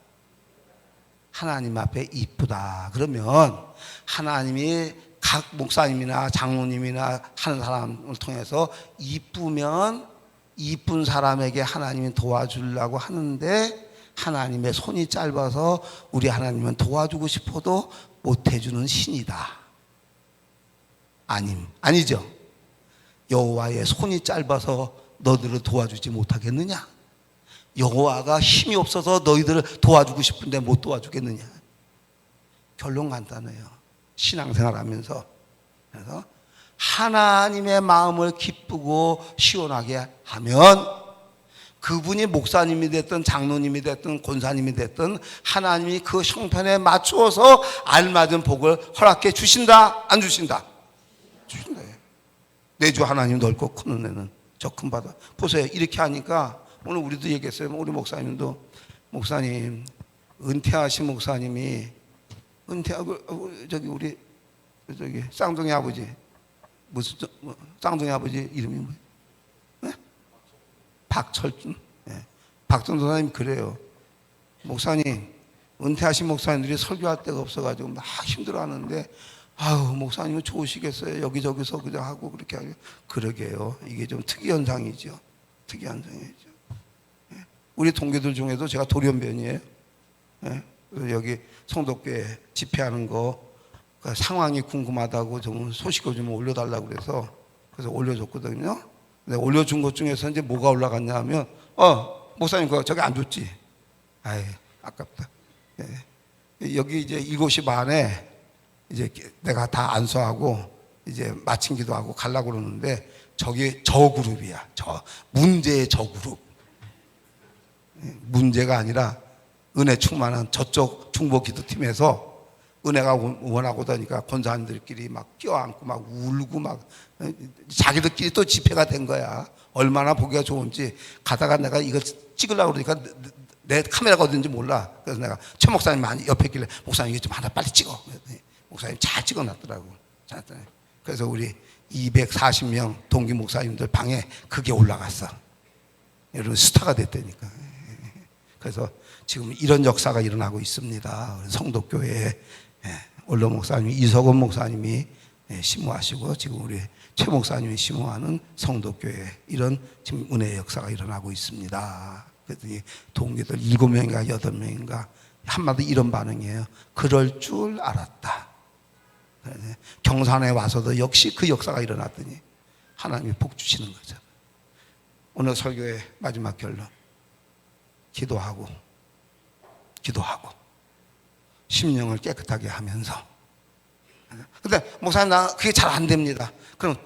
하나님 앞에 이쁘다 그러면 하나님이 각 목사님이나 장로님이나 하는 사람을 통해서 이쁘면 이쁜 사람에게 하나님이 도와주려고 하는데 하나님의 손이 짧아서 우리 하나님은 도와주고 싶어도 못해주는 신이다. 아니죠. 여호와의 손이 짧아서 너희들을 도와주지 못하겠느냐? 여호와가 힘이 없어서 너희들을 도와주고 싶은데 못 도와주겠느냐? 결론 간단해요. 신앙생활하면서. 그래서 하나님의 마음을 기쁘고 시원하게 하면 그분이 목사님이 됐든 장로님이 됐든 권사님이 됐든 하나님이 그 형편에 맞추어서 알맞은 복을 허락해 주신다, 안 주신다? 주신다. 내 주 하나님 넓고 큰 은혜는 저 큰 바다. 보세요. 이렇게 하니까 오늘 우리도 얘기했어요. 우리 목사님도, 목사님, 은퇴하신 목사님이 은퇴하고 저기 우리 저기 쌍둥이 아버지, 무슨 쌍둥이 아버지 이름이 뭐예요? 네? 박철준. 네. 박정선 선생님이 그래요. 목사님, 은퇴하신 목사님들이 설교할 데가 없어가지고 막 힘들어하는데, 아유, 목사님은 좋으시겠어요. 여기저기서 그냥 하고 그렇게 하고. 그러게요. 이게 좀 특이 현상이죠. 특이 현상이죠. 네. 우리 동기들 중에도 제가 돌연변이에요. 네. 여기 성덕교회 집회하는 거 그 상황이 궁금하다고 좀 소식을 좀 올려달라고 그래서 그래서 올려줬거든요. 근데 올려준 것 중에서 이제 뭐가 올라갔냐 하면, 목사님 그거 저기 안 줬지. 아이, 아깝다. 예. 여기 이제 7시 반에 이제 내가 다 안수하고 이제 마친 기도하고 가려고 그러는데 저기 저 그룹이야. 저 문제의 저 그룹. 문제가 아니라 은혜 충만한 저쪽 중보 기도팀에서 은혜가 원하고 다니까 권사님들끼리 막 껴안고 막 울고 막 자기들끼리 또 집회가 된 거야. 얼마나 보기가 좋은지. 가다가 내가 이거 찍으려고 그러니까 내 카메라가 어딘지 몰라. 그래서 내가 최 목사님 옆에 있길래 목사님 이거 좀 하나 빨리 찍어. 목사님 잘 찍어놨더라고. 그래서 우리 240명 동기 목사님들 방에 그게 올라갔어. 여러분 스타가 됐다니까. 그래서 지금 이런 역사가 일어나고 있습니다. 성도교회에 원로 목사님 이석원 목사님이 심무하시고 지금 우리 최 목사님이 심무하는 성도교회 이런 지금 은혜의 역사가 일어나고 있습니다. 그랬더니 동기들 7명인가 8명인가 한마디 이런 반응이에요. 그럴 줄 알았다. 경산에 와서도 역시 그 역사가 일어났더니 하나님이 복 주시는 거죠. 오늘 설교의 마지막 결론. 기도하고 심령을 깨끗하게 하면서. 근데 목사님 나 그게 잘 안 됩니다. 그럼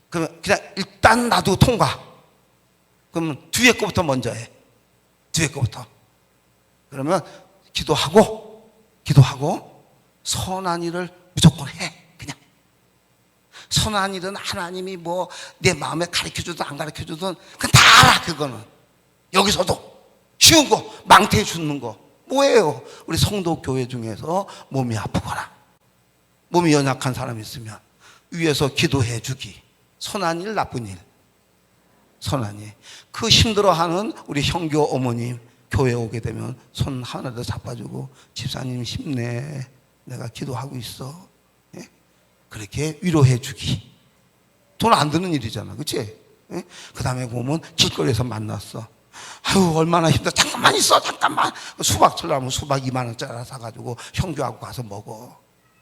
그냥 일단 나도 통과. 그러면 뒤에 거부터 먼저 해. 뒤에 거부터. 그러면 기도하고 선한 일을 무조건 해. 그냥 선한 일은 하나님이 뭐 내 마음에 가르쳐주든 안 가르쳐주든 그건 다 알아. 그거는 여기서도 쉬운 거 망태에 죽는 거 뭐예요? 우리 성도 교회 중에서 몸이 아프거나 몸이 연약한 사람이 있으면 위에서 기도해 주기. 선한 일 나쁜 일. 선한 일. 그 힘들어하는 우리 형교 어머님 교회 오게 되면 손 하나 더 잡아주고 집사님 힘내. 내가 기도하고 있어. 예? 그렇게 위로해 주기. 돈 안 드는 일이잖아. 그치? 예? 그 다음에 보면 길거리에서 만났어. 아유 얼마나 힘들어. 잠깐만 있어. 잠깐만. 수박 철라면 수박 2만 원짜리 사가지고 형교하고 가서 먹어.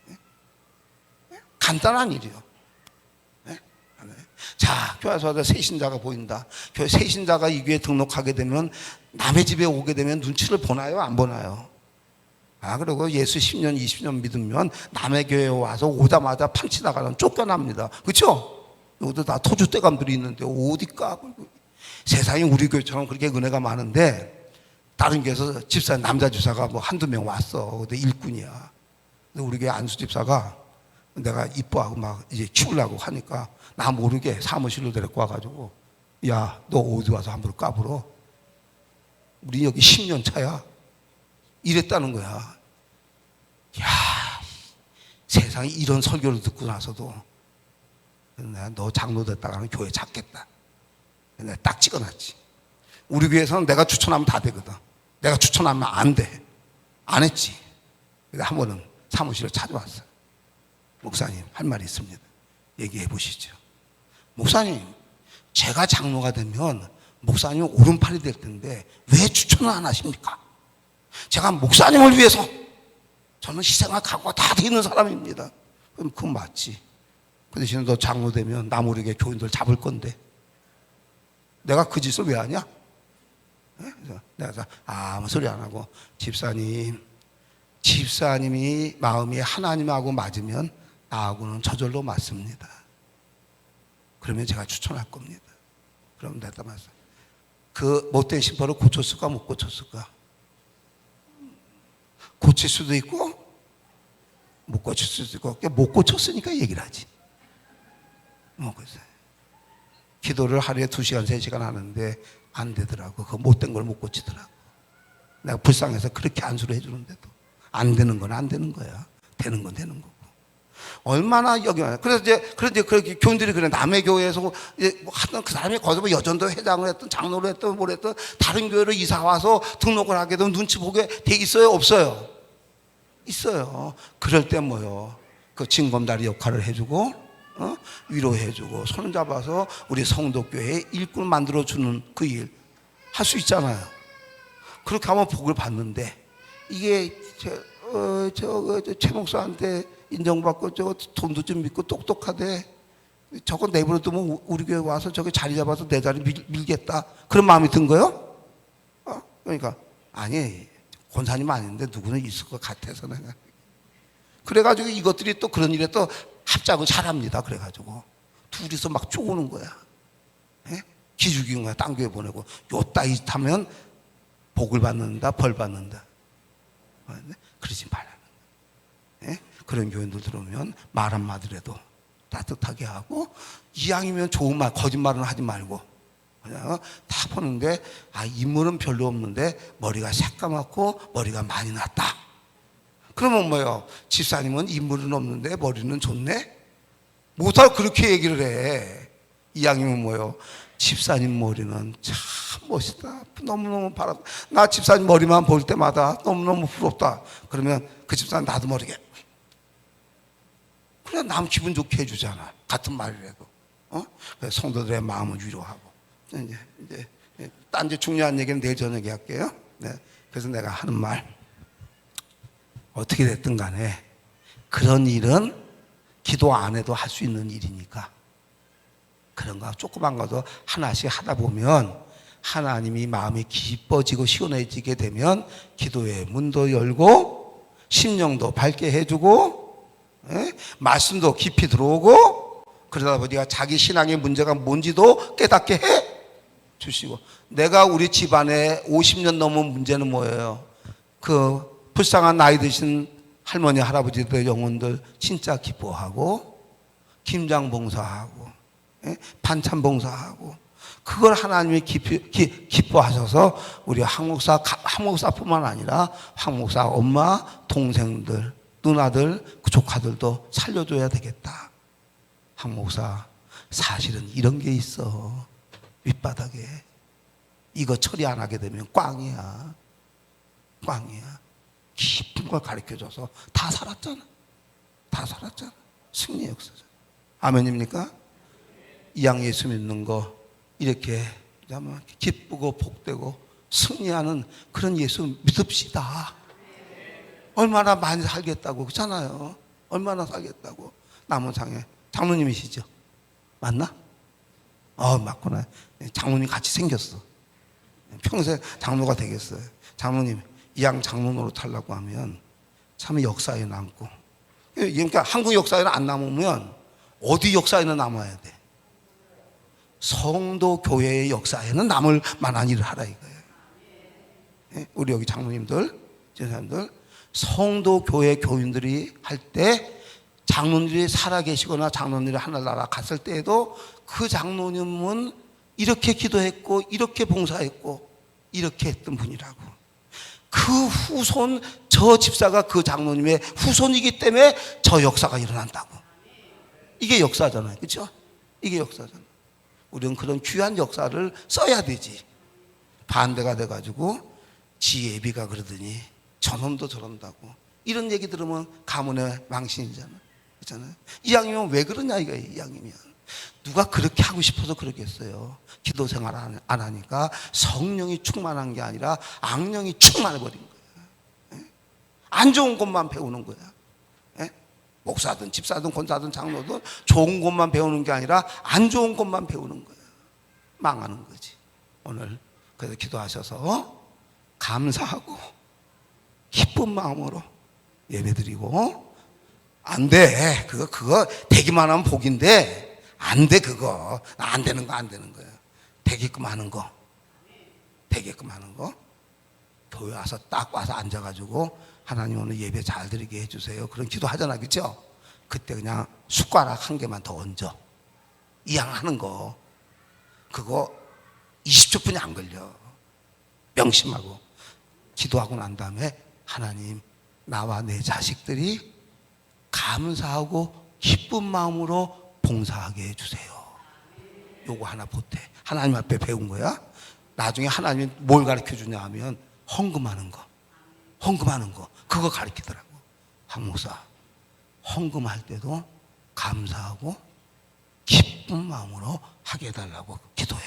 예? 간단한 일이요. 예? 자, 교회에서 새신자가 보인다. 교회 새신자가 이 교회에 등록하게 되면 남의 집에 오게 되면 눈치를 보나요? 안 보나요? 그리고 예수 10년, 20년 믿으면 남의 교회에 와서 오자마자 판치 나가면 쫓겨납니다. 그렇죠? 여기도 다 토주대감들이 있는데 어디 까불고. 세상에 우리 교회처럼 그렇게 은혜가 많은데 다른 교회에서 집사 남자 집사가 뭐 한두 명 왔어. 근데 일꾼이야. 근데 우리 교회 안수 집사가 내가 이뻐하고 막 이제 키우려고 하니까 나 모르게 사무실로 데리고 와가지고 야, 너 어디 와서 함부로 까불어? 우리 여기 10년 차야. 이랬다는 거야. 야, 세상에 이런 설교를 듣고 나서도 내가 너 장로 됐다가는 교회 찾겠다. 내가 딱 찍어놨지. 우리 교회에서는 내가 추천하면 다 되거든. 내가 추천하면 안 돼. 안 했지. 그래서 한 번은 사무실을 찾아왔어. 목사님 할 말이 있습니다. 얘기해 보시죠. 목사님, 제가 장로가 되면 목사님 오른팔이 될 텐데 왜 추천을 안 하십니까? 제가 목사님을 위해서 저는 희생할 각오가 다 돼 있는 사람입니다. 그럼 그건 맞지. 그 대신에 너 장로 되면 나 모르게 교인들 잡을 건데 내가 그 짓을 왜 하냐? 그래서 내가 아무 소리 안 하고 집사님이 마음이 하나님하고 맞으면 나하고는 저절로 맞습니다. 그러면 제가 추천할 겁니다. 그럼 내가 맞아. 그 못된 심벌을 고쳤을까 못 고쳤을까? 고칠 수도 있고 못 고칠 수도 있고 못 고쳤으니까 얘기를 하지. 그래서 기도를 하루에 2시간 3시간 하는데 안 되더라고. 그 못된 걸 못 고치더라고. 내가 불쌍해서 그렇게 안수를 해주는데도 안 되는 건 안 되는 거야. 되는 건 되는 거고. 얼마나 여기 그래서 이제 그렇게 교인들이 그래. 남의 교회에서 이제 뭐 하던 그 사람이 거기서 뭐 여전도 회장을 했든 장로를 했든 뭘 했든 다른 교회로 이사 와서 등록을 하게 되면 눈치 보게 돼 있어요, 없어요? 있어요. 그럴 때 뭐요? 그 징검다리 역할을 해주고 위로해주고 손 잡아서 우리 성도교회에 일꾼을 만들어주는 그 일 할 수 있잖아요. 그렇게 하면 복을 받는데 이게 최 목사한테 인정받고 저 돈도 좀 믿고 똑똑하대. 저거 내버려두면 우리 교회 와서 저기 자리 잡아서 내 자리 밀겠다 그런 마음이 든 거요? 그러니까 아니 권사님 아닌데 누구는 있을 것 같아서 내가 그래가지고 이것들이 또 그런 일에 또 합작을 잘합니다. 그래가지고 둘이서 막 쪼우는 거야. 예? 기죽인 거야. 딴 교회 보내고 요 따위 타면 복을 받는다 벌 받는다. 그러지 말라는 거야. 예? 그런 교인들 들어오면 말 한마디라도 따뜻하게 하고 이왕이면 좋은 말 거짓말은 하지 말고 그냥 다 보는데 인물은 별로 없는데 머리가 새까맣고 머리가 많이 났다. 그러면 뭐예요? 집사님은 인물은 없는데 머리는 좋네? 못하고 그렇게 얘기를 해. 이왕이면 뭐예요? 집사님 머리는 참 멋있다. 너무너무 바라. 나 집사님 머리만 볼 때마다 너무너무 부럽다. 그러면 그 집사님 나도 모르게 그래 남 기분 좋게 해주잖아. 같은 말이라도. 성도들의 마음을 위로하고. 이제 딴 데 중요한 얘기는 내일 저녁에 할게요. 네. 그래서 내가 하는 말 어떻게 됐든 간에 그런 일은 기도 안 해도 할 수 있는 일이니까 그런 거 조그만 것도 하나씩 하다 보면 하나님이 마음이 기뻐지고 시원해지게 되면 기도의 문도 열고 심령도 밝게 해주고 말씀도 깊이 들어오고 그러다 보니까 자기 신앙의 문제가 뭔지도 깨닫게 해 주시고 내가 우리 집안에 50년 넘은 문제는 뭐예요? 그 불쌍한 나이 드신 할머니 할아버지들 영혼들 진짜 기뻐하고 김장 봉사하고 반찬 봉사하고 그걸 하나님이 기뻐하셔서 우리 한목사뿐만 아니라 한목사 엄마 동생들 누나들 그 조카들도 살려줘야 되겠다. 한목사 사실은 이런 게 있어. 윗바닥에 이거 처리 안 하게 되면 꽝이야. 깊은 걸 가르쳐줘서 다 살았잖아. 승리의 역사잖아. 아멘입니까? 이양 예수 믿는 거 이렇게 기쁘고 복되고 승리하는 그런 예수 믿읍시다. 얼마나 많이 살겠다고 그렇잖아요. 얼마나 살겠다고. 남원상에 장로님이시죠? 맞나? 맞구나. 장로님 같이 생겼어. 평생 장로가 되겠어요. 장로님 이양 장로 노릇하려고 하면 참 역사에 남고 그러니까 한국 역사에는 안 남으면 어디 역사에는 남아야 돼? 성도 교회의 역사에는 남을 만한 일을 하라 이거예요. 우리 여기 장로님들 제사님들 성도 교회 교인들이 할 때 장로님들이 살아계시거나 장로님들이 하늘나라 갔을 때에도 그 장로님은 이렇게 기도했고 이렇게 봉사했고 이렇게 했던 분이라고. 그 후손 저 집사가 그 장로님의 후손이기 때문에 저 역사가 일어난다고. 이게 역사잖아요. 그렇죠? 이게 역사잖아요. 우리는 그런 귀한 역사를 써야 되지. 반대가 돼가지고 지예비가 그러더니 저놈도 저런다고 이런 얘기 들으면 가문의 망신이잖아. 그렇잖아요. 이왕이면 왜 그러냐 이거예요. 이왕이면 누가 그렇게 하고 싶어서 그러겠어요. 기도 생활 안 하니까 성령이 충만한 게 아니라 악령이 충만해버린 거야. 안 좋은 것만 배우는 거야. 목사든 집사든 권사든 장로든 좋은 것만 배우는 게 아니라 안 좋은 것만 배우는 거야. 망하는 거지. 오늘 그래서 기도하셔서 감사하고 기쁜 마음으로 예배드리고 안 돼. 그거 되기만 하면 복인데 안 돼. 그거 안 되는 거야. 되게끔 하는 거. 교회 와서 딱 와서 앉아가지고 하나님 오늘 예배 잘 드리게 해주세요. 그런 기도 하잖아. 그죠? 그때 그냥 숟가락 한 개만 더 얹어. 이양하는 거. 그거 20초뿐이 안 걸려. 명심하고 기도하고 난 다음에 하나님 나와 내 자식들이 감사하고 기쁜 마음으로 봉사하게 해주세요. 요거 하나 보태. 하나님 앞에 배운 거야. 나중에 하나님이 뭘 가르쳐 주냐 하면 헌금하는 거 그거 가르치더라고. 한목사 헌금할 때도 감사하고 기쁜 마음으로 하게 해달라고 기도해.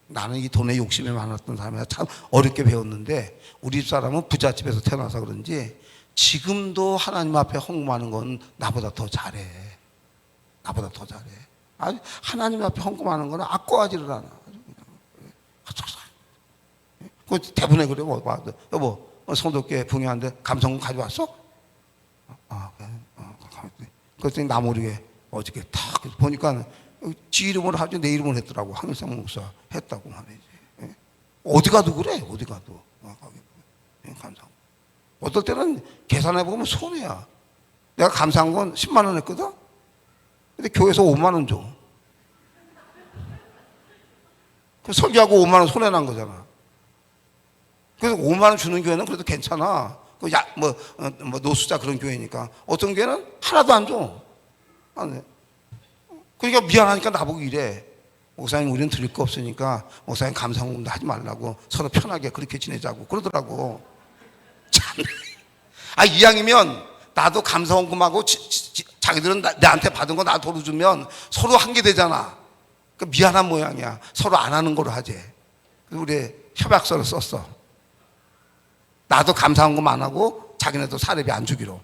나는 이 돈에 욕심이 많았던 사람이라 참 어렵게 배웠는데 우리 집사람은 부잣집에서 태어나서 그런지 지금도 하나님 앞에 헌금하는 건 나보다 더 잘해. 나보다 더 잘해. 아니, 하나님 앞에 헌금하는 거는 아까워하지를 않아. 그 대부분에 그래. 뭐, 여보, 성도께 분유한데 감성금 가져왔어? 그래. 그랬더니 나 모르게 어저께 탁 보니까 지 이름으로 하지 내 이름으로 했더라고. 황일상 목사 했다고 말이지. 어디 가도 그래. 어디 가도. 감사하고. 어떨 때는 계산해 보면 손해야. 내가 감사한 건 10만 원 했거든. 근데 교회에서 5만 원 줘. 그 설교하고 5만 원 손해 난 거잖아. 그래서 5만 원 주는 교회는 그래도 괜찮아. 뭐 노숙자 그런 교회니까. 어떤 교회는 하나도 안 줘. 안 해. 그러니까 미안하니까 나보고 이래. 목사님 우리는 드릴 거 없으니까 목사님 감사헌금도 하지 말라고 서로 편하게 그렇게 지내자고 그러더라고. 참. 이왕이면 나도 감사헌금하고 자기들은 나한테 받은 거 나도 도로 주면 서로 한 게 되잖아. 그러니까 미안한 모양이야. 서로 안 하는 거로 하지. 그래서 우리 협약서를 썼어. 나도 감사헌금 안 하고 자기네도 사례비 안 주기로.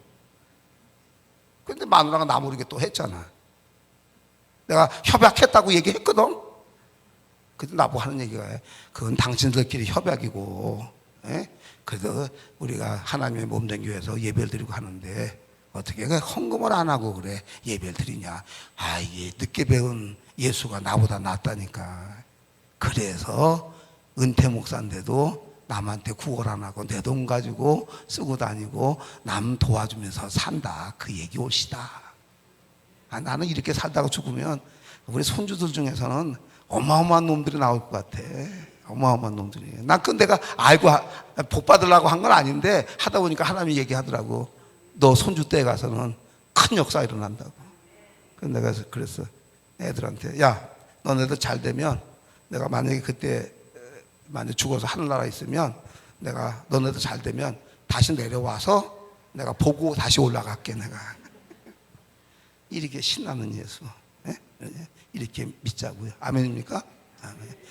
근데 마누라가 나 모르게 또 했잖아. 내가 협약했다고 얘기했거든. 근데 나보고 하는 얘기가 그건 당신들끼리 협약이고, 그래도 우리가 하나님의 몸된 교회에서 예배를 드리고 하는데 어떻게 헌금을 안 하고 그래 예배를 드리냐. 이게 늦게 배운 예수가 나보다 낫다니까. 그래서 은퇴 목사인데도 남한테 구걸 안 하고 내 돈 가지고 쓰고 다니고 남 도와주면서 산다. 그 얘기 옳시다. 나는 이렇게 살다가 죽으면 우리 손주들 중에서는 어마어마한 놈들이 나올 것 같아. 어마어마한 놈들이. 난 그건 내가 알고 복 받으려고 한 건 아닌데 하다 보니까 하나님이 얘기하더라고. 너 손주 때 가서는 큰 역사 일어난다고. 그래서 내가 그랬어. 애들한테 야, 너네들 잘 되면 내가 만약에 그때 만약 죽어서 하늘나라에 있으면 내가 너네들 잘 되면 다시 내려와서 내가 보고 다시 올라갈게. 내가 이렇게 신나는 예수 이렇게 믿자고요. 아멘입니까? 아멘.